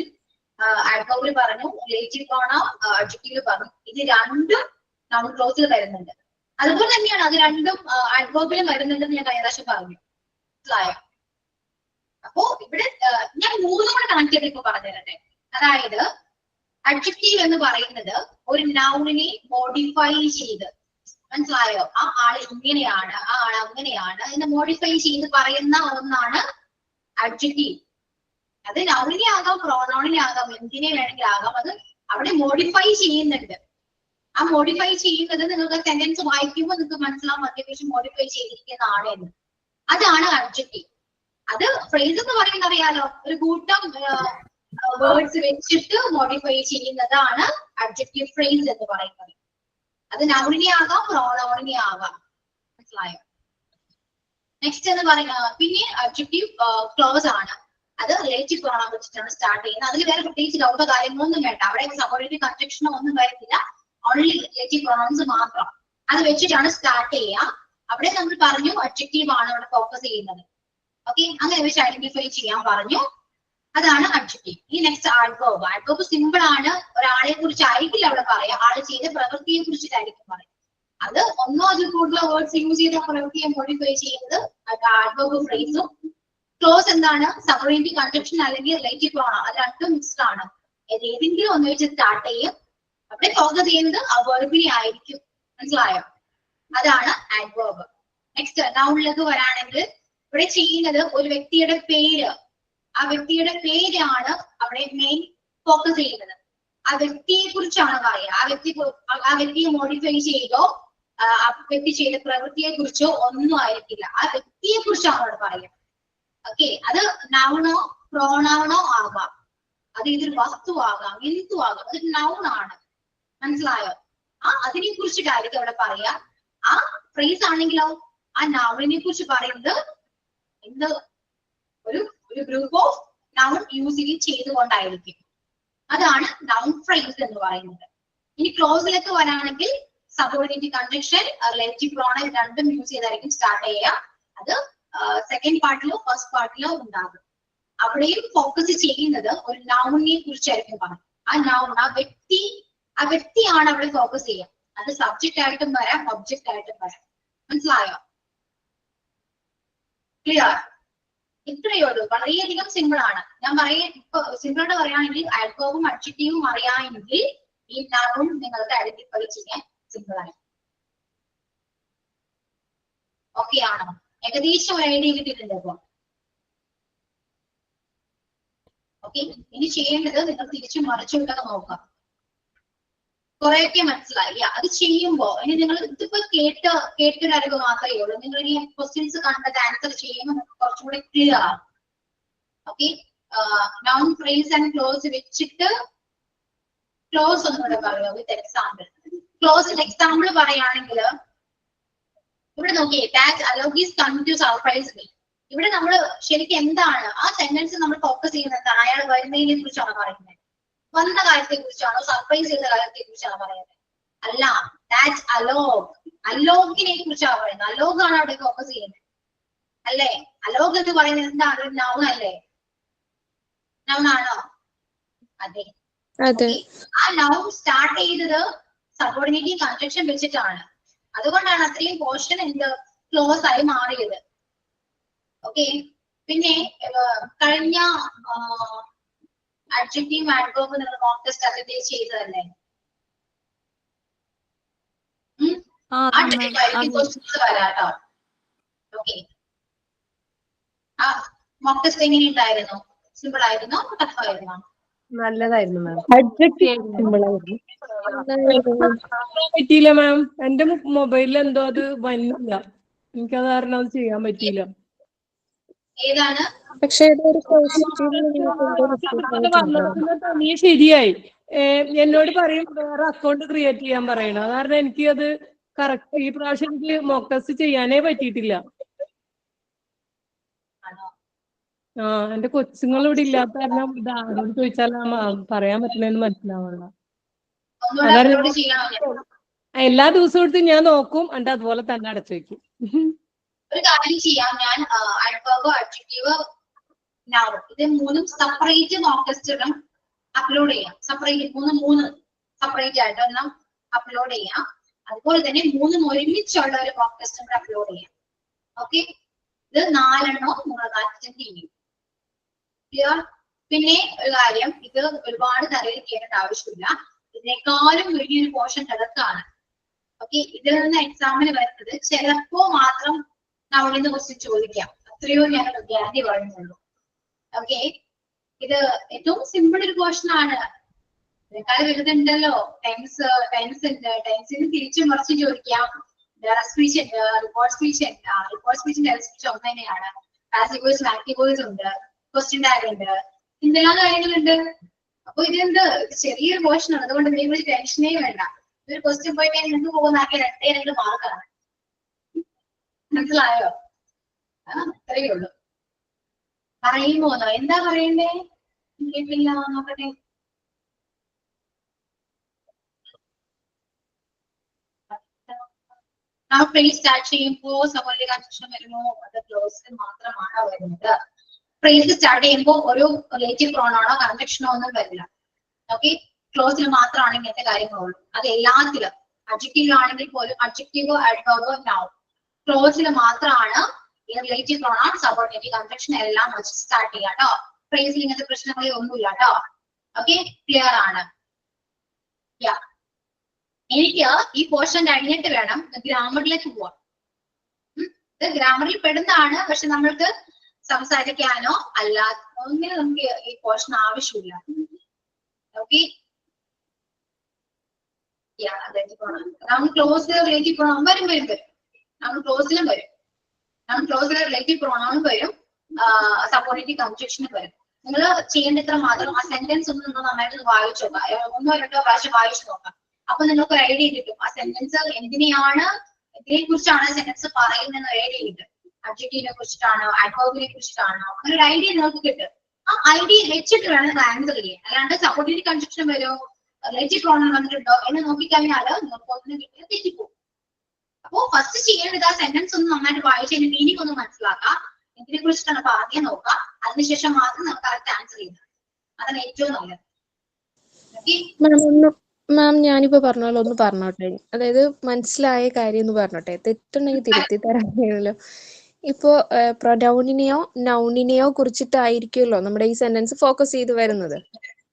ആഡ്വർബിൽ പറഞ്ഞു, റിലേറ്റീവ് പ്രോണൗൺ അഡ്ജക്റ്റീവ് പറഞ്ഞു. ഇത് രണ്ടും നൗൺ ക്ലോസിൽ വരുന്നുണ്ട്. അതുപോലെ തന്നെയാണ് അത് രണ്ടും ആഡ്വർബിലും വരുന്നുണ്ടെന്ന് ഞാൻ കഴിഞ്ഞ പ്രാവശ്യം പറഞ്ഞു. മനസ്സിലായോ? അപ്പോ ഇവിടെ ഞാൻ മൂന്നും കൂടെ കണക്ട് ചെയ്ത് ഇപ്പൊ പറഞ്ഞു തരട്ടെ. അതായത് അഡ്ജക്റ്റീവ് എന്ന് പറയുന്നത് ഒരു നൗണിനെ മോഡിഫൈ ചെയ്ത്, മനസ്സിലായോ? ആ ആള് ഇങ്ങനെയാണ്, ആ ആൾ അങ്ങനെയാണ് എന്ന് മോഡിഫൈ ചെയ്ത് പറയുന്ന ഒന്നാണ് അഡ്ജക്റ്റീവ്. അത് നൗണിനെ ആകാം, പ്രോനൗണിനെ ആകാം, എന്തിനെ വേണമെങ്കിലും ആകാം. അത് അവിടെ മോഡിഫൈ ചെയ്യുന്നുണ്ട്. ആ മോഡിഫൈ ചെയ്യുന്നത് നിങ്ങൾക്ക് സെന്റൻസ് വായിക്കുമ്പോൾ നിങ്ങൾക്ക് മനസ്സിലാവും അത്യാവശ്യം മോഡിഫൈ ചെയ്തിരിക്കുന്നതാണ് എന്ന്. അതാണ് അഡ്ജക്റ്റീവ്. അത് ഫ്രേസ് എന്ന് പറയുന്നത് അറിയാലോ, ഒരു കൂട്ടം വേർഡ്സ് വെച്ചിട്ട് മോഡിഫൈ ചെയ്യുന്നതാണ് അഡ്ജക്റ്റീവ് ഫ്രേസ് എന്ന് പറയുന്നത്. അത് നൗണിനെ ആകാം, പ്രോനൗണിനെ ആകാം. മനസ്സിലായോ? നെക്സ്റ്റ് എന്ന് പറയുന്നത് പിന്നെ അഡ്ജക്റ്റീവ് ക്ലോസ് ആണ്. അത് റിലേറ്റീവ് പ്രോണൗൺ വെച്ചിട്ടാണ് സ്റ്റാർട്ട് ചെയ്യുന്നത്. അതിൽ വേറെ പ്രത്യേകിച്ച് ഡൗട്ടോ കാര്യങ്ങളൊന്നും വേണ്ട. അവിടെ സബോർഡിനേറ്റ് കൺജക്ഷനോ ഒന്നും വരുന്നില്ല. ഓൺലി റിലേറ്റീവ് പ്രോണൗൺസ് മാത്രം. അത് വെച്ചിട്ടാണ് സ്റ്റാർട്ട് ചെയ്യുക. അവിടെ നമ്മൾ പറഞ്ഞു അഡ്ജക്റ്റീവ് ആണ് അവിടെ ഫോക്കസ് ചെയ്യുന്നത്. ഓക്കെ, അങ്ങനെ വെച്ച് ഐഡന്റിഫൈ ചെയ്യാൻ പറഞ്ഞു. അതാണ് അഡ്ജക്റ്റീവ്. ഈ നെക്സ്റ്റ് ആഡ്വർബ്. ആഡ്വർബ് സിമ്പിൾ ആണ്. ഒരാളെ കുറിച്ച് ആയിരിക്കില്ല അവിടെ പറയാം, ആള് ചെയ്ത പ്രവൃത്തിയെ കുറിച്ചിട്ടായിരിക്കും പറയാം. അത് ഒന്നോ അതിൽ കൂടുതൽ വേർഡ്സ് യൂസ് ചെയ്ത പ്രവൃത്തിയെ മോഡിഫൈ ചെയ്യുന്നത് ആഡ്വർബ് ഫ്രേസും. ക്ലോസ് എന്താണ്? സബോർഡിനേറ്റ് കൺജക്ഷൻ അല്ലെങ്കിൽ റിലേറ്റീവ് പ്രോണൗൺ. അത് രണ്ടും മിക്സ്ഡ് ആണ്. ഏതെങ്കിലും ഒന്ന് വെച്ച് സ്റ്റാർട്ട് ചെയ്യും. അവിടെ ഫോക്കസ് ചെയ്യുന്നത് ആ വെർബിനെ ആയിരിക്കും. മനസ്സിലായോ? അതാണ് ആഡ്വർബ്. നെക്സ്റ്റ് നൗണിലേക്ക് വരാണെങ്കിൽ ഇവിടെ ചെയ്യുന്നത് ഒരു വ്യക്തിയുടെ പേര്. ആ വ്യക്തിയുടെ പേരാണ് അവിടെ മെയിൻ ഫോക്കസ് ചെയ്യുന്നത്. ആ വ്യക്തിയെ കുറിച്ചാണ് പറയുക. ആ വ്യക്തിയെ മോഡിഫൈ ചെയ്തോ ആ വ്യക്തി ചെയ്ത പ്രവൃത്തിയെ കുറിച്ചോ ഒന്നും ആയിരിക്കില്ല. ആ വ്യക്തിയെ കുറിച്ചാണ് അവിടെ പറയുക. ഓക്കെ, അത് നൗണോ പ്രോനൗണോ ആകാം, അത് ഇതൊരു വസ്തു ആകാം, എന്തു ആകാം, അതൊരു നൗൺ ആണ്. മനസ്സിലായോ? അതിനെ കുറിച്ചിട്ടായിരിക്കും അവിടെ പറയാ. ആ ഫ്രേസ് ആണെങ്കിലോ ആ നൗണിനെ കുറിച്ച് പറയുന്നത് എന്ത് ഒരു ഗ്രൂപ്പ് ഓഫ് നൗൺ യൂസ് ചെയ്തുകൊണ്ടായിരിക്കും. അതാണ് നൗൺ ഫ്രേസ് എന്ന് പറയുന്നത്. ഇനി ക്ലോസിലേക്ക് വരാണെങ്കിൽ സബോർഡിനേറ്റ് കൺജക്ഷൻ, റിലേറ്റീവ് പ്രോണൗൺ രണ്ടും യൂസ് ചെയ്തായിരിക്കും സ്റ്റാർട്ട് ചെയ്യുക. അത് സെക്കൻഡ് പാർട്ടിലോ ഫസ്റ്റ് പാർട്ടിലോ ഉണ്ടാകും. അവിടെയും ഫോക്കസ് ചെയ്യുന്നത് ഒരു നൗണിനെ കുറിച്ചായിരിക്കും പറയുന്നത്. ആ നൗൺ ആ വ്യക്തിയാണ് അവിടെ ഫോക്കസ് ചെയ്യുക. അത് സബ്ജക്റ്റ് ആയിട്ടും വരാം, ഒബ്ജക്റ്റ് ആയിട്ടും വരാം. മനസ്സിലായോ? ക്ലിയർ? ഇത്രയേ ഉള്ളൂ. വളരെയധികം സിമ്പിൾ ആണ്. ഞാൻ ഇപ്പൊ സിമ്പിൾ ആയിട്ട് പറയുകയാണെങ്കിൽ ആഡ്വർബും അഡ്ജക്റ്റീവും അറിയാമെങ്കിൽ ഈ നൗൺ നിങ്ങൾക്ക് ഐഡന്റിഫൈ ചെയ്യാൻ സിമ്പിൾ ആണ്. ഓക്കെ ആണോ? ഏകദേശം ഒരു ഐഡിയ കിട്ടിയിട്ടുണ്ട് ഇപ്പൊ. ഓക്കെ, ഇനി ചെയ്യേണ്ടത് നിങ്ങൾ തിരിച്ചു മറിച്ചുവിട്ടൊക്കെ നോക്കാം. കുറെയൊക്കെ മനസ്സിലായി. അത് ചെയ്യുമ്പോ ഇനി നിങ്ങൾ ഇതിപ്പോ കേട്ടൊരു അറിവ് മാത്രമേ ഉള്ളൂ. നിങ്ങൾ ഇനി ക്വസ്റ്റ്യൻസ് കണ്ടത് ആൻസർ ചെയ്യുമ്പോൾ കുറച്ചുകൂടെ ക്ലിയർ ആവും. Okay, noun phrase and clause വെച്ചിട്ട് ക്ലോസ് ഒന്നുകൂടെ പറയുക വിത്ത് എക്സാമ്പിൾ. ക്ലോസിന്റെ എക്സാമ്പിൾ പറയുകയാണെങ്കിൽ ഇവിടെ നോക്കിയേ, that Alok is coming to surprise me. ഇവിടെ നമ്മൾ ശരിക്കും എന്താണ് ആ സെന്റൻസ് നമ്മൾ ഫോക്കസ് ചെയ്യുന്നത് എന്താണ്? അയാൾ വരുന്നതിനെ കുറിച്ചാണോ പറയുന്നത്? വന്ന കാര്യത്തെ കുറിച്ചാണോ? സർപ്രൈസ് ചെയ്ത കാര്യത്തെ കുറിച്ചാണോ പറയുന്നത്? അല്ല, ദാറ്റ് അലോക്, അലോകിനെ കുറിച്ചാണ് പറയുന്നത്. അലോകാണ് അവിടെ ഫോക്കസ് ചെയ്യുന്നത് അല്ലേ? അലോക് എന്ന് പറയുന്നത് എന്താണ്? ഒരു നൗൺ അല്ലേ? നൗൺ ആണോ? അതെ. ആ നൗൺ സ്റ്റാർട്ട് ചെയ്തത് സബോർഡിനേറ്റിംഗ് കൺജക്ഷൻ വെച്ചിട്ടാണ്. അതുകൊണ്ടാണ് അത്രയും പോർഷൻ എന്ത് ക്ലോസ് ആയി മാറിയത്. ഓക്കെ. പിന്നെ കഴിഞ്ഞ അഡ്ജക്റ്റീവ് ആഡ്വേർബ് നിങ്ങൾ മോക്ക് ടെസ്റ്റ് അറ്റൻഡ് ചെയ്തതല്ലേ? വരാട്ടോ. ഓക്കെ. ആ മോക്ക് ടെസ്റ്റ് എങ്ങനെ ഉണ്ടായിരുന്നു? സിമ്പിൾ ആയിരുന്നോ ടഫ് ആയിരുന്നോ? നല്ലതായിരുന്നു മാം. പറ്റിയില്ല മാം, എന്റെ മൊബൈലിൽ എന്തോ അത് വന്നില്ല, എനിക്കത് കാരണം അത് ചെയ്യാൻ പറ്റിയില്ല. ഏതാണ്? പക്ഷേ തനിയെ ശരിയായി. എന്നോട് പറയും വേറെ അക്കൗണ്ട് ക്രിയേറ്റ് ചെയ്യാൻ പറയണം. കാരണം എനിക്ക് അത് കറക്റ്റ് ഈ പ്രാവശ്യം എനിക്ക് മോക്ക് ടെസ്റ്റ് ചെയ്യാനേ പറ്റിയിട്ടില്ല. എന്റെ കൊച്ചുങ്ങൾ ഇവിടെ ഇല്ലാത്ത കാരണം ഇത് ആരോട് ചോദിച്ചാലും പറയാൻ പറ്റണെന്ന് മനസ്സിലാവണ്ട. എല്ലാ ദിവസവും എടുത്ത് ഞാൻ നോക്കും, എന്നിട്ട് അതുപോലെ തന്നെ അടച്ചു വെക്കും. ഒരു കാര്യം ചെയ്യാം, ഞാൻ അഡ്വർബ്, അഡ്ജക്റ്റീവ്, നൗൺ ഇത് മൂന്നും സെപ്പറേറ്റ് മോക്ക് ടെസ്റ്റുകളും അപ്ലോഡ് ചെയ്യാം. സെപ്പറേറ്റ് മൂന്ന് സെപ്പറേറ്റ് ആയിട്ട് ഒന്നും അപ്ലോഡ് ചെയ്യാം. അതുപോലെ തന്നെ മൂന്നും ഒരുമിച്ചുള്ള ഒരു മോക്ക് ടെസ്റ്റും കൂടെ അപ്ലോഡ് ചെയ്യാം. ഓക്കെ. ഇത് 4 എണ്ണം നിങ്ങൾ അറ്റൻഡ് ചെയ്യും. ക്ലിയർ? പിന്നെ ഒരു കാര്യം, ഇത് ഒരുപാട് തലയിൽ ചെയ്യേണ്ട ആവശ്യമില്ല. ഇതിനേക്കാളും വലിയൊരു പോർഷൻ കിടക്കാണ്. ഓക്കെ. ഇതിൽ നിന്ന് എക്സാമിന് വരുന്നത് ചിലപ്പോ മാത്രം നമ്മളിന്ന് ക്വസ്റ്റ്യൻ ചോദിക്കാം. അത്രയോ ഞാൻ ഗ്യാരണ്ടി പറയുന്നുള്ളൂ. ഓക്കെ. ഇത് ഏറ്റവും സിമ്പിൾ ഒരു പോർഷൻ ആണ്. ഇതിനേക്കാൾ വലുതുണ്ടല്ലോ. ടെൻസിന് തിരിച്ചും മറിച്ചും ചോദിക്കാം. സ്പീച്ച് ഉണ്ട്, റിപ്പോർട്ട് സ്പീച്ച് ഉണ്ട്. റിപ്പോർട്ട് സ്പീച്ചിന്റെ സ്പീച്ച് ഒന്ന് തന്നെയാണ്. പാസീവ് വോയിസ്, ആക്റ്റീവ് വോയിസ് ഉണ്ട്, ക്വസ്റ്റ്യൻ ടാഗ് ഉണ്ട്, എന്തെല്ലാം കാര്യങ്ങളുണ്ട്. അപ്പൊ ഇതെന്ത് ചെറിയൊരു പോർഷൻ ആണ്. അതുകൊണ്ട് നിങ്ങൾ ടെൻഷനേ വേണ്ട. ഒരു ക്വസ്റ്റ്യൻ പോയി നിങ്ങൾക്ക് പോകുന്ന 2 മാർക്കാണ്. മനസ്സിലായോ? അത്രയേ ഉള്ളൂ. പറയുമ്പോന്നോ എന്താ പറയണ്ടേ? കേട്ടില്ല, നോക്കട്ടെ. ഫ്രേസ് സ്റ്റാർട്ട് ചെയ്യുമ്പോൾ സബോർഡിനേറ്റ് കൺജക്ഷൻ വരുമോ? അത് ക്ലോസിൽ മാത്രമാണ് വരുന്നത്. ഫ്രേസ് സ്റ്റാർട്ട് ചെയ്യുമ്പോൾ ഒരു റിലേറ്റീവ് പ്രോണാണോ കൺജക്ഷനോ ഒന്നും വരില്ല. ഓക്കെ. ക്ലോസിൽ മാത്രമാണ് ഇങ്ങനത്തെ കാര്യങ്ങളുള്ളൂ. അത് എല്ലാത്തിലും അഡ്ജക്റ്റീവിലാണെങ്കിൽ പോലും അഡ്ജക്റ്റീവ്, അഡ്വർബ്, നൗൺ ക്ലോസിൽ മാത്രമാണ് ഈ റിലേറ്റീവ് പ്രോണൗൺ, സബോർഡിനേറ്റ് കൺജക്ഷൻ എല്ലാം വെച്ച് സ്റ്റാർട്ട് ചെയ്യാം കേട്ടോ. ഫ്രേസിൽ ഇങ്ങനത്തെ പ്രശ്നങ്ങളെ ഒന്നുമില്ല കേട്ടോ. ഓക്കെ. ക്ലിയർ ആണ്? എനിക്ക് ഈ പോർഷൻ കഴിഞ്ഞിട്ട് വേണം ഗ്രാമറിലേക്ക് പോവാം. ഇത് ഗ്രാമറിൽ പെടുന്നതാണ്, പക്ഷെ നമ്മൾക്ക് സംസാരിക്കാനോ അല്ലാതെ ഒന്നിനും നമുക്ക് ഈ പോർഷൻ ആവശ്യമില്ല. ഓക്കെ. നമ്മൾ ക്ലോസ് റിലേറ്റീവ് പ്രോണൗൺ വരും. നമ്മൾ ക്ലോസിലും വരും. നമ്മൾ ക്ലോസിലെ റിലേറ്റീവ് പ്രോണൗണും വരും, സബോർഡിനേറ്റ് കൺജക്ഷനും വരും. നിങ്ങൾ ചെയ്യേണ്ട ഇത്ര മാത്രം ആ സെന്റൻസ് ഒന്ന് നിങ്ങൾ നന്നായിട്ട് വായിച്ചു നോക്കാം. 1-2 പ്രാവശ്യം വായിച്ചു നോക്കാം. അപ്പൊ നിങ്ങൾക്ക് ഒരു ഐഡിയ കിട്ടും ആ സെന്റൻസ് ഇതിനെ കുറിച്ചാണ് സെന്റൻസ് പറയുന്നത്. ഐഡിയ കിട്ടും. അഡ്ജക്റ്റീവിനെ കുറിച്ചിട്ടാണോ, അഡ്വർബിനെ കുറിച്ചിട്ടാണോ, അങ്ങനെ ഒരു ഐഡിയ നിങ്ങൾക്ക് കിട്ടും. ആ ഐഡിയ വെച്ചിട്ട് വേണം ആൻസർ ചെയ്യാൻ. അല്ലാണ്ട് സബോർഡിനേറ്റ് കൺജക്ഷൻ വരുമോ, റിലേറ്റീവ് പ്രോണൗൺ വന്നിട്ടുണ്ടോ എന്ന് നോക്കിക്കഴിഞ്ഞാൽ നിങ്ങൾക്ക് ഒന്നും കിട്ടിയാൽ തെറ്റിപ്പോകും. അപ്പോ ഫസ്റ്റ് ചെയ്യേണ്ടത് ആ സെന്റൻസ് ഒന്ന് നന്നായിട്ട് വായിച്ച് അതിന്റെ മീനിങ് ഒന്ന് മനസ്സിലാക്കാം. ഇതിനെ കുറിച്ചിട്ടാണ് അപ്പൊ ആദ്യം നോക്കാം. അതിനുശേഷം മാത്രം നമുക്ക് കറക്റ്റ് ആൻസർ ചെയ്യുന്നത്. അതാണ് ഏറ്റവും നല്ലത്. മാം ഞാനിപ്പോ പറഞ്ഞോളൂ, ഒന്ന് പറഞ്ഞോട്ടെ. അതായത് മനസ്സിലായ കാര്യം എന്ന് പറഞ്ഞോട്ടെ. തെറ്റുണ്ടെങ്കിൽ തിരുത്തി തരാമല്ലോ. ഇപ്പോ പ്രൊനൗണിനെയോ നൗണിനെയോ കുറിച്ചിട്ടായിരിക്കുമല്ലോ നമ്മുടെ ഈ സെന്റൻസ് ഫോക്കസ് ചെയ്ത് വരുന്നത്.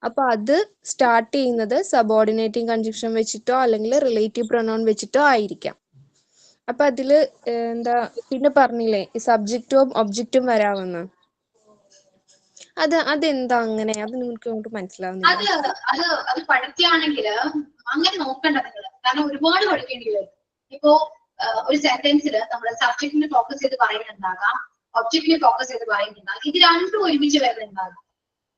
അപ്പൊ അത് സ്റ്റാർട്ട് ചെയ്യുന്നത് സബോർഡിനേറ്റിംഗ് കൺജക്ഷൻ വെച്ചിട്ടോ അല്ലെങ്കിൽ റിലേറ്റീവ് പ്രൊനൗൺ വെച്ചിട്ടോ ആയിരിക്കാം. അപ്പൊ അതില് എന്താ പിന്നെ പറഞ്ഞില്ലേ ഈ സബ്ജക്റ്റും ഒബ്ജക്റ്റും വരാമെന്ന്. അതെന്താ അങ്ങനെ? അത് നിങ്ങൾക്ക് അങ്ങോട്ട് മനസ്സിലാവുന്നില്ല. അത് പഠിക്കുകയാണെങ്കിൽ അങ്ങനെ നോക്കണ്ട നിങ്ങൾ. കാരണം ഒരുപാട് പഠിക്കേണ്ടി വരും. ഇപ്പോ ഒരു സെന്റൻസിൽ നമ്മൾ സബ്ജക്റ്റിനെ ഫോക്കസ് ചെയ്ത് പറയുന്നുണ്ടാകാം, ഒബ്ജക്റ്റിനെ ഫോക്കസ് ചെയ്ത് പറയുന്നുണ്ടാകാം. ഇത് രണ്ടും ഒരുമിച്ച് വരുന്നുണ്ടാകാം.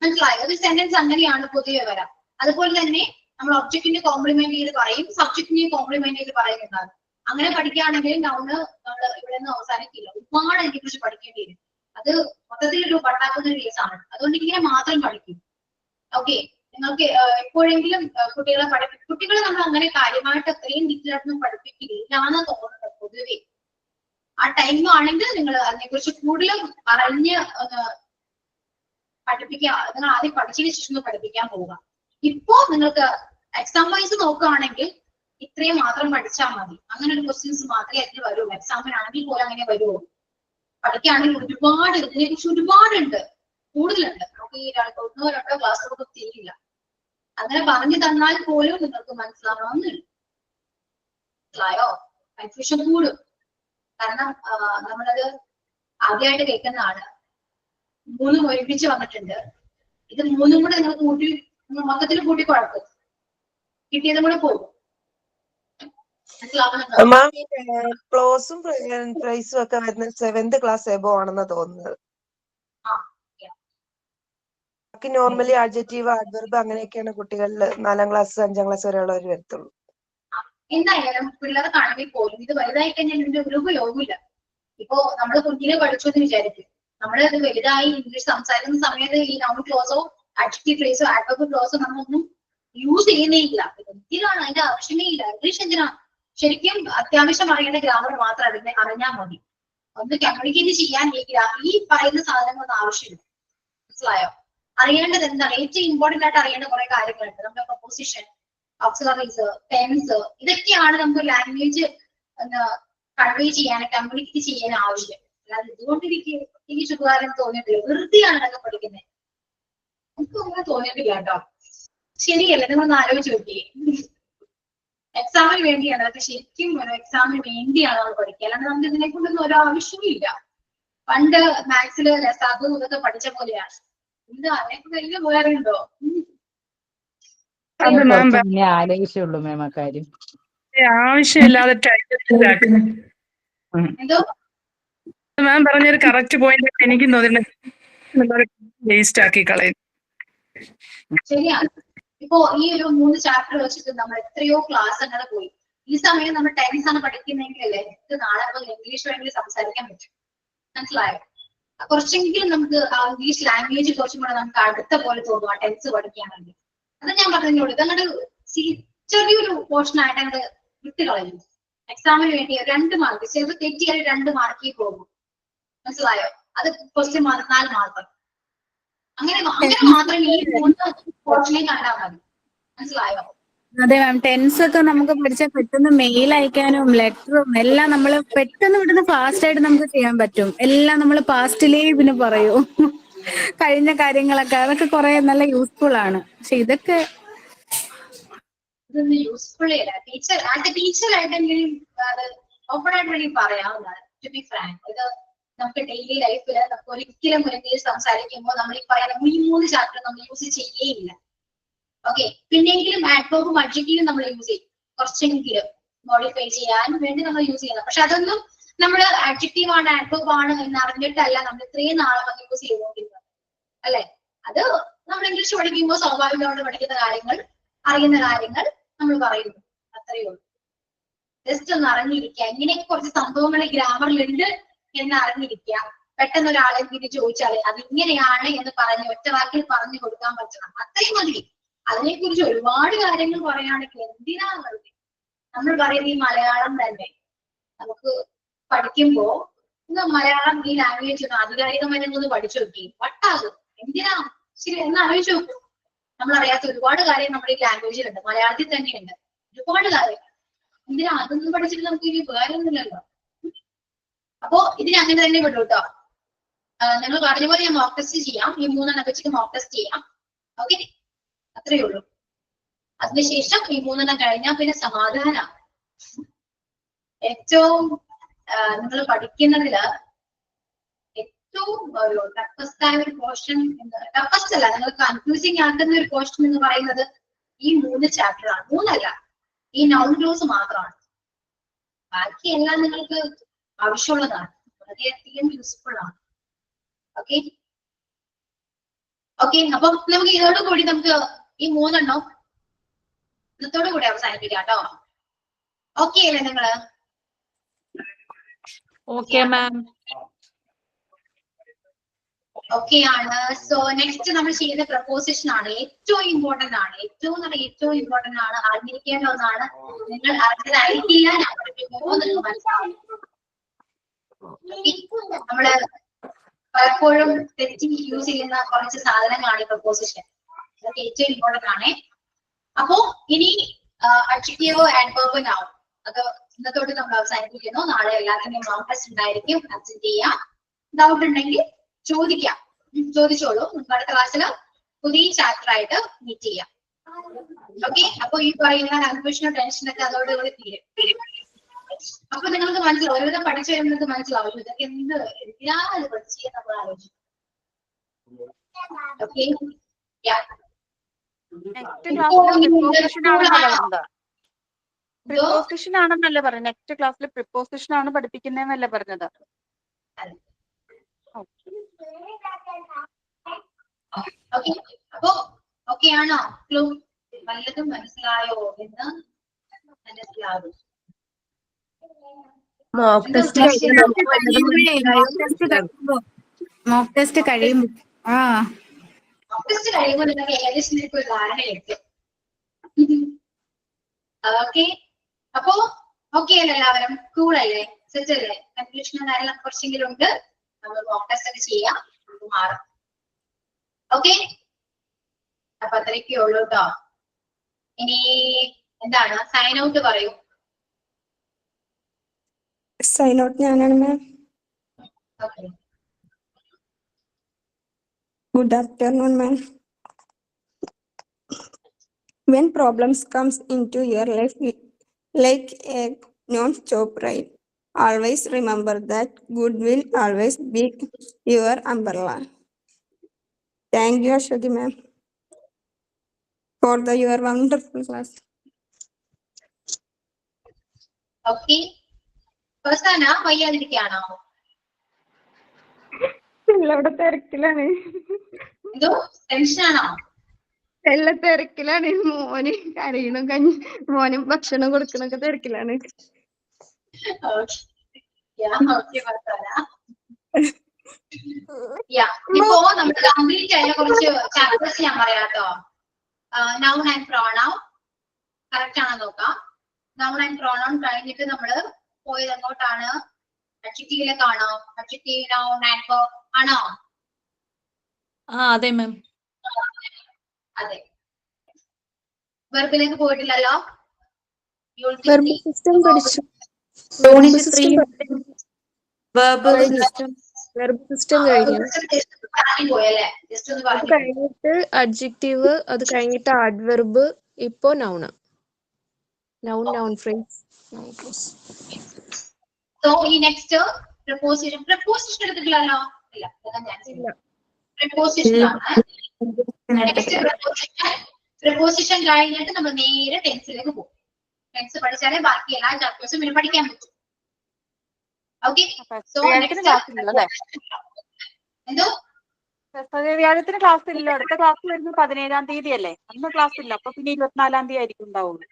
മനസ്സിലായോ? ഒരു സെന്റൻസ് അങ്ങനെയാണ് പൊതുവെ വരാം. അതുപോലെ തന്നെ നമ്മൾ ഒബ്ജക്റ്റിനെ കോംപ്ലിമെന്റ് ചെയ്ത് പറയും, സബ്ജക്റ്റിനെ കോംപ്ലിമെന്റ് ചെയ്ത് പറയുന്നതാണ്. അങ്ങനെ പഠിക്കുകയാണെങ്കിൽ നൗണ് നമ്മൾ ഇവിടെ നിന്ന് അവസാനിക്കില്ല. ഒരുപാട് അതിനെ കുറിച്ച് പഠിക്കേണ്ടി വരും. അത് മൊത്തത്തിലൊരു പട്ടാക്കുന്ന ഒരു കേസാണ്. അതുകൊണ്ട് ഇങ്ങനെ മാത്രം പഠിക്കും. ഓക്കെ, നിങ്ങൾക്ക് എപ്പോഴെങ്കിലും കുട്ടികളെ നമ്മൾ അങ്ങനെ കാര്യമായിട്ട് അത്രയും ഡീറ്റെയിലായിട്ടൊന്നും പഠിപ്പിക്കില്ല എന്ന് തോന്നുന്നത് പൊതുവെ. ആ ടൈം ആണെങ്കിൽ നിങ്ങൾ അതിനെക്കുറിച്ച് കൂടുതലും അറിഞ്ഞ് പഠിപ്പിക്കുക. നിങ്ങൾ ആദ്യം പഠിച്ചതിന് ശേഷം പഠിപ്പിക്കാൻ പോവുക. ഇപ്പോ നിങ്ങൾക്ക് എക്സാം വൈസ് നോക്കുകയാണെങ്കിൽ ഇത്രയും മാത്രം പഠിച്ചാൽ മതി. അങ്ങനെ ഒരു ക്വസ്റ്റ്യൻസ് മാത്രമേ അതിന് വരുള്ളൂ. എക്സാമിനാണെങ്കിൽ പോലും അങ്ങനെ വരുമോ? പഠിക്കുകയാണെങ്കിൽ ഒരുപാട് ഇതിനെ കുറിച്ച് ഒരുപാടുണ്ട്, കൂടുതലുണ്ട്. നമുക്ക് ഈ 1-2 ക്ലാസ് നമുക്ക് തീരില്ല. അങ്ങനെ പറഞ്ഞു തന്നാൽ പോലും നിങ്ങൾക്ക് മനസ്സിലാവണമെന്നില്ല. മനസ്സിലായോ? കൺഫ്യൂഷൻ കൂടും. കാരണം നമ്മളത് ആദ്യമായിട്ട് കേൾക്കുന്നതാണ്. 3 ഒരുമിച്ച് വന്നിട്ടുണ്ട്. ഇത് 3 കൂടെ നിങ്ങൾ കൂട്ടി മൊത്തത്തിൽ കൂട്ടി കുഴപ്പം കിട്ടിയതും കൂടെ പോകും. ക്ലോസും പ്രൈസും ഒക്കെ വരുന്നത് 7th ക്ലാസ് എബോ ആണെന്ന് തോന്നുന്നത്. ബാക്കി നോർമലി അഡ്ജക്റ്റീവ്, അഡ്വർബ് അങ്ങനെയൊക്കെയാണ് കുട്ടികളിൽ 4ാം ക്ലാസ് 5ാം ക്ലാസ് വരെയുള്ളവർ വരത്തുള്ളൂ. എന്തായാലും പിള്ളേർക്കാണെങ്കിൽ പോലും ഇത് വലുതായി കഴിഞ്ഞാൽ ഇതിന്റെ ഒരു ഉപയോഗമില്ല. ഇപ്പോ നമ്മൾ കുഞ്ഞിനെ പഠിച്ചു എന്ന് വിചാരിക്കും. നമ്മള് ഇത് വലുതായി ഇംഗ്ലീഷ് സംസാരിക്കുന്ന സമയത്ത് ഈ നൗൺ ക്ലോസോ അഡ്ജക്റ്റീവ് ഫ്രേസോ ആഡ്വർബ് ക്ലോസോ നമ്മളൊന്നും യൂസ് ചെയ്യുന്നേ ഇല്ല. എന്തിനാണ്? അതിന്റെ ആവശ്യമേ ഇല്ല. ഇംഗ്ലീഷ് എന്തിനാണ്? ശരിക്കും അത്യാവശ്യം അറിയേണ്ട ഗ്രാമർ മാത്രം അറിഞ്ഞാൽ മതി. ഒന്ന് കമ്മ്യൂണിക്കേറ്റ് ചെയ്യാൻ ഈ പറയുന്ന സാധനങ്ങളൊന്നും ആവശ്യമില്ല. മനസ്സിലായോ? അറിയേണ്ടത് എന്താണ്? ഏറ്റവും ഇമ്പോർട്ടന്റ് ആയിട്ട് അറിയേണ്ട കുറെ കാര്യങ്ങളുണ്ട്. നമ്മുടെ പ്രൊപ്പോസിഷൻ, ഓക്സിലറീസ്, ടെൻസ്, ഇതൊക്കെയാണ് നമുക്ക് ലാംഗ്വേജ് കൺവേ ചെയ്യാൻ, കമ്മ്യൂണിക്കേറ്റ് ചെയ്യാൻ ആവശ്യം. അല്ലാതെ ഇതുകൊണ്ട് എനിക്ക് ചുറ്റുകാരൻ തോന്നിയിട്ടില്ല. വെറുതെയാണ് അതൊക്കെ പഠിക്കുന്നത്. എനിക്ക് അങ്ങനെ തോന്നിയിട്ടില്ല കേട്ടോ. ശരിയല്ല, നിങ്ങളൊന്ന് ആലോചിച്ച് നോക്കിയേ. എക്സാമിന് വേണ്ടിയാണ് അതൊക്കെ. ശരിക്കും എക്സാമിന് വേണ്ടിയാണ് നമ്മൾ പഠിക്കുക. അല്ലാണ്ട് നമുക്ക് ഇതിനെ കൊണ്ടൊന്നും ഒരു ആവശ്യമില്ല. പണ്ട് മാത്സില് രസാബ് ഇതൊക്കെ പഠിച്ച പോലെയാണ്. ഇത് അതിനൊക്കെ വലിയ ഉപകാരമുണ്ടോ? ആലോചിച്ചുള്ളൂ മാം ആ കാര്യം. ആവശ്യമില്ലാതെ എന്തോ മാം പറഞ്ഞൊരു കറക്റ്റ് പോയിന്റ് എനിക്ക് തോന്നുന്നത് വേസ്റ്റ് ആക്കി കളയും. ശരിയാണ്. ഇപ്പോ ഈ ഒരു 3 ചാപ്റ്റർ വെച്ചിട്ട് നമ്മൾ എത്രയോ ക്ലാസ് അങ്ങനെ പോയി. ഈ സമയം നമ്മൾ ടെൻസ് ആണ് പഠിക്കുന്നെങ്കിലല്ലേ നമുക്ക് നാളെ ഇംഗ്ലീഷ് വേണമെങ്കിൽ സംസാരിക്കാൻ പറ്റും. മനസ്സിലായോ? കുറച്ചെങ്കിലും നമുക്ക് ആ ഇംഗ്ലീഷ് ലാംഗ്വേജ് കുറച്ചും കൂടെ നമുക്ക് അടുത്ത പോലെ തോന്നും ആ ടെൻസ് പഠിക്കുകയാണെങ്കിൽ. അത് ഞാൻ പറഞ്ഞോളൂ. ഇതങ്ങോട്ട് ചെറിയൊരു പോർഷൻ ആയിട്ട് അങ്ങോട്ട് വിട്ട് കളയും. എക്സാമിന് വേണ്ടി 2 മാർക്ക് ചെറു തെറ്റിയാൽ 2 മാർക്കിൽ പോകും. മനസ്സിലായോ? അത് ക്വസ്റ്റ്യൻ 4 മാത്രം. അങ്ങനെ മാത്രം ഈ 3 പോർഷനെ കണ്ടാൽ മതി. മനസ്സിലായോ? അതെ മാം, ടെൻസ് ഒക്കെ നമുക്ക് പഠിച്ചാൽ പെട്ടെന്ന് മെയിൽ അയക്കാനും ലെറ്ററും എല്ലാം നമ്മൾ പെട്ടെന്ന് പെട്ടെന്ന് ഫാസ്റ്റ് ആയിട്ട് നമുക്ക് ചെയ്യാൻ പറ്റും. എല്ലാം നമ്മൾ പാസ്റ്റിലേ പിന്നെ പറയൂ. കഴിഞ്ഞ കാര്യങ്ങളൊക്കെ അതൊക്കെ കുറെ നല്ല യൂസ്ഫുൾ ആണ്. പക്ഷെ ഇതൊക്കെ ഇതൊന്നും യൂസ്ഫുൾ അല്ല. ടീച്ചറായിട്ടെങ്കിലും അത് ഓപ്പൺ ആയിട്ട് വേണമെങ്കിൽ പറയാവുന്നതാണ്. ടു ബി ഫ്രാങ്ക്, ഇത് നമുക്ക് ഡെയിലി ലൈഫിൽ നമുക്ക് ഒരിക്കലും ഇംഗ്ലീഷ് സംസാരിക്കുമ്പോൾ നമ്മൾ ഈ പറയുന്ന ഈ 3 ചാപ്റ്റർ നമ്മൾ യൂസ് ചെയ്യേയില്ല. ഓക്കെ, പിന്നെങ്കിലും ആഡ്വർബും അഡ്ജക്റ്റീവും നമ്മൾ യൂസ് ചെയ്യും. കുറച്ചെങ്കിലും മോഡിഫൈ ചെയ്യാൻ വേണ്ടി നമ്മൾ യൂസ് ചെയ്യുന്നത്. പക്ഷെ അതൊന്നും നമ്മൾ അഡ്ജക്റ്റീവ് ആണ് ആഡ്വർബ് ആണ് എന്ന് അറിഞ്ഞിട്ടല്ല നമ്മൾ ഇത്രയും നാളെ അത് യൂസ് ചെയ്തുകൊണ്ടിരുന്നത്, അല്ലെ? അത് നമ്മൾ ഇംഗ്ലീഷ് പഠിക്കുമ്പോൾ സ്വാഭാവികമായിട്ട് പഠിക്കുന്ന കാര്യങ്ങൾ, അറിയുന്ന കാര്യങ്ങൾ നമ്മൾ പറയുന്നു. അത്രയേ ഉള്ളൂ. ജസ്റ്റ് ഒന്ന് അറിഞ്ഞിരിക്കുക. ഇങ്ങനെയൊക്കെ കുറച്ച് സംഭവങ്ങൾ ഗ്രാമറിലുണ്ട് എന്ന് അറിഞ്ഞിരിക്കുക. പെട്ടെന്ന് ഒരാളെ ഇത് ചോദിച്ചാൽ അത് ഇങ്ങനെയാണ് എന്ന് പറഞ്ഞ് ഒറ്റ വാക്കിൽ പറഞ്ഞു കൊടുക്കാൻ പറ്റണം. അത്രയും മതി. അതിനെക്കുറിച്ച് ഒരുപാട് കാര്യങ്ങൾ പറയുകയാണെങ്കിൽ എന്തിനാണ് വെറുതെ നമ്മൾ പറയുന്നത്? ഈ മലയാളം തന്നെ നമുക്ക് പഠിക്കുമ്പോ മലയാളം ഈ ലാംഗ്വേജ് ഒന്ന് ആധികാരികമായി ഒന്ന് പഠിച്ചു നോക്കി വട്ടാകും. എന്തിനാ? ശരി, എന്ന് ആലോചിച്ച് നോക്കും. നമ്മൾ അറിയാത്ത ഒരുപാട് കാര്യം നമ്മുടെ ഈ ലാംഗ്വേജിലുണ്ട്, മലയാളത്തിൽ തന്നെയുണ്ട് ഒരുപാട് കാര്യങ്ങൾ. എന്തിനാ? അതൊന്നും പഠിച്ചിട്ട് നമുക്ക് ഇനി ഉപകാരമൊന്നുമില്ലല്ലോ. അപ്പോ ഇതിന് അങ്ങനെ തന്നെ വിടും കേട്ടോ. നിങ്ങൾ പറഞ്ഞ പോലെ ഞാൻ മോക്ക് ടെസ്റ്റ് ചെയ്യാം. ഈ 3 വെച്ചിട്ട് മോക്ക് ടെസ്റ്റ് ചെയ്യാം. ഓക്കെ, അത്രയേ ഉള്ളൂ. അതിനുശേഷം ഈ 3 കഴിഞ്ഞാൽ പിന്നെ സമാധാനം. ഏറ്റവും നിങ്ങൾ പഠിക്കുന്നതില് ഏറ്റവും ഒരു ടഫസ്റ്റ് ആയ ഒരു പോർഷൻ, ടഫസ്റ്റ് അല്ല, നിങ്ങൾ കൺഫ്യൂസിങ് ആക്കുന്ന ഒരു പോർഷൻ എന്ന് പറയുന്നത് ഈ 3 ചാപ്റ്ററാണ്. 3 അല്ല, ഈ നൗൺ ക്ലോസ് മാത്രമാണ്. ബാക്കിയെല്ലാം നിങ്ങൾക്ക് ആവശ്യമുള്ളതാണ്, വളരെയധികം യൂസ്ഫുൾ ആണ്. ഓക്കെ ഓക്കെ, അപ്പം നമുക്ക് ഇതോടുകൂടി നമുക്ക് ഈ 3 ഇന്നത്തോടു കൂടി അവസാനിപ്പിക്കാം കേട്ടോ. ഓക്കെ അല്ലേ നിങ്ങള്? Okay ma'am. ഓക്കെ ആണ്. സോ നെക്സ്റ്റ് നമ്മൾ ചെയ്യുന്ന പ്രപ്പോസിഷൻ ആണ്. ഏറ്റവും ഇമ്പോർട്ടന്റ് ആണ്. ഏറ്റവും ഇമ്പോർട്ടന്റ് ആണ്. അറിഞ്ഞിരിക്കേണ്ട ഒന്നാണ്. നിങ്ങൾ അറിഞ്ഞതായിരിക്കില്ല ഞാൻ പഠിപ്പിക്കുമ്പോൾ നിങ്ങൾക്ക് മനസ്സിലാവും. നമ്മള് പലപ്പോഴും തെറ്റി യൂസ് ചെയ്യുന്ന കുറച്ച് സാധനങ്ങളാണ് ഈ പ്രപ്പോസിഷൻ. അതൊക്കെ ഏറ്റവും ഇമ്പോർട്ടന്റ് ആണ്. അപ്പോ ഇനി അഡ്ജക്റ്റീവ് ആഡ്വർബ് നൗൺ അത് ഇന്നത്തോട്ട് നമ്മൾ അവസാനിപ്പിക്കുന്നു. നാളെ എല്ലാത്തിനും മോക്ക് ടെസ്റ്റ് ഉണ്ടായിരിക്കും. അറ്റൻഡ് ചെയ്യാം. ഡൗട്ട് ഉണ്ടെങ്കിൽ ചോദിക്കാം. ചോദിച്ചോളൂ. നമുക്ക് അടുത്ത ക്ലാസ്സിൽ പുതിയ ചാപ്റ്റർ ആയിട്ട് മീറ്റ് ചെയ്യാം. ഓക്കെ. അപ്പൊ ഈ പറയുന്ന കൺഫ്യൂഷനോ ടെൻഷനൊക്കെ അതോടുകൂടി തീരും. അപ്പൊ നിങ്ങൾക്ക് മനസ്സിലാവും. ഒരുവിധം പഠിച്ചു വരുന്നത് മനസ്സിലാവും. ഇതൊക്കെ എന്തിനാണ് ഇത് പഠിച്ച് നമ്മൾ ആലോചിക്കും. ഓക്കെ. പ്രിപ്പോസിഷൻ ആണെന്നല്ലേ പറഞ്ഞത്? നെക്സ്റ്റ് ക്ലാസ്സിൽ പ്രിപ്പോസിഷൻ ആണ് പഠിപ്പിക്കുന്നതെന്നല്ലേ പറഞ്ഞത്? അപ്പൊ ഓക്കെ ആണോ? ക്ലൂ വല്ലതും മനസ്സിലായോ എന്ന് മനസ്സിലാവും. മോക്ക് ടെസ്റ്റ് കഴിയുമ്പോ നിങ്ങൾക്ക് ഏകദേശം ഒരു ധാരണ കിട്ടും. ഓക്കെ. അപ്പോ ഓക്കെ അല്ലേ? എല്ലാവരും കൂൾ അല്ലേ? സെറ്റ് അല്ലേ? കൺഫ്യൂഷനും കാര്യങ്ങളൊക്കെ കുറച്ചെങ്കിലും ഉണ്ട്. നമ്മൾ മോക്ക് ടെസ്റ്റ് ഒക്കെ ചെയ്യാം. നമുക്ക് മാറും. ഓക്കെ. അപ്പൊ അത്രയൊക്കെ ഉള്ളൂ കേട്ടോ. ഇനി എന്താണ് സൈൻ ഔട്ട് പറയൂ. സൈൻ ഔട്ട് ഞാനാണ് മാം. Okay. Good afternoon, ma'am. When problems comes into your life like a non-stop ride, always remember that good will always be your umbrella. Thank you, Ashwati ma'am, for your wonderful class. Okay. ഫസ്റ്റാന വയ്യാതിരിക്കുകയാണോ? ഇവിടെ തിരക്കിലാണ്. എന്തോ ടെൻഷനാണോ? എല്ലാ തിരക്കിലാണ്. മോന് കരയണം, മോന് ഭക്ഷണം കൊടുക്കണൊക്കെ തിരക്കിലാണ്. ഇപ്പോ നമ്മൾ കംപ്ലീറ്റ് ആയ കുറച്ച് ചാപ്റ്റേഴ്സ് ഞാൻ പറയാട്ടോ. നൗൺ ആൻഡ് പ്രോണൗൺ കറക്റ്റ് ആണോ നോക്കാം. നൗൺ ആൻഡ് പ്രോണൗൺ കഴിഞ്ഞിട്ട് നമ്മള് പോയത് എങ്ങോട്ടാണ്? അഡ്ജക്റ്റീവിലേക്കാണോ? അഡ്ജക്റ്റീവ്, നൗൺ, ആഡ്വർബ് ആണോ? അതെ മാം. അതെ. വെർബിലേക്ക് പോയിട്ടില്ലല്ലോ. Verb system പഠിച്ചു. Verb system പോയല്ലേ? ജസ്റ്റ് ഒന്ന് പറഞ്ഞു. കഴിഞ്ഞിട്ട് അഡ്ജക്റ്റീവ്, അത് കഴിഞ്ഞിട്ട് ആഡ്വർബ്, ഇപ്പോ നൗൺ. Noun phrase. സോ ഈ നെക്സ്റ്റ് പ്രപ്പോസിഷൻ എടുത്തിട്ടില്ലല്ലോ. ഇല്ല. പ്രപ്പോസിഷൻ ആണ്. നെക്സ്റ്റ് പ്രപ്പോസിഷൻ കഴിഞ്ഞിട്ട് നമ്മൾ നേരെ ടെൻസിലേക്ക് പോകും. ടെൻസ് പഠിച്ചാലേ ബാക്കി എല്ലാ ചാപ്റ്റേഴ്സും പിന്നെ പഠിക്കാൻ പറ്റും. ഓക്കെ. സോ എന്തോ വ്യാഴത്തിന് ക്ലാസ് ഇല്ല. അടുത്ത ക്ലാസ് വരുന്നത് 17-ാം തീയതി അല്ലേ? അന്ന് ക്ലാസ് ഇല്ല. അപ്പൊ പിന്നെ 24-ാം തീയതി ആയിരിക്കും ഉണ്ടാവുള്ളൂ.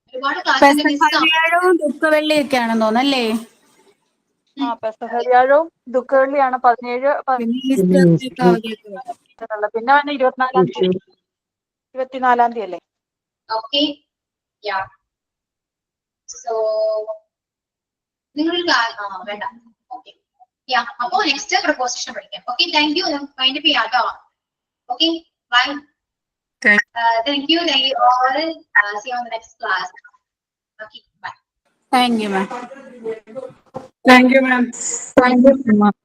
ഒരുപാട് ക്ലാസ്സിന്റെ വ്യാഴവും ദുഃഖവെള്ളിയൊക്കെ ആണെന്ന് തോന്നല്ലേ? പെസഹ വ്യാഴവും ദുഃഖവെള്ളിയാണ് 17. പിന്നെ 24-ാം തീയതി 24-ാം തീയതി അല്ലേ? ഓക്കെ. സോ നിങ്ങൾ വേണ്ട. ഓക്കെ. അപ്പോ നെക്സ്റ്റ് പ്രപ്പോസിഷൻ പഠിക്കാം. Okay. Thank you. Mind up ചെയ്യാം കേട്ടോ. Okay. Bye. Thank you all. See you on the next class. Okay, bye. Thank you, ma'am. Thank you, ma'am. Thank you, ma'am.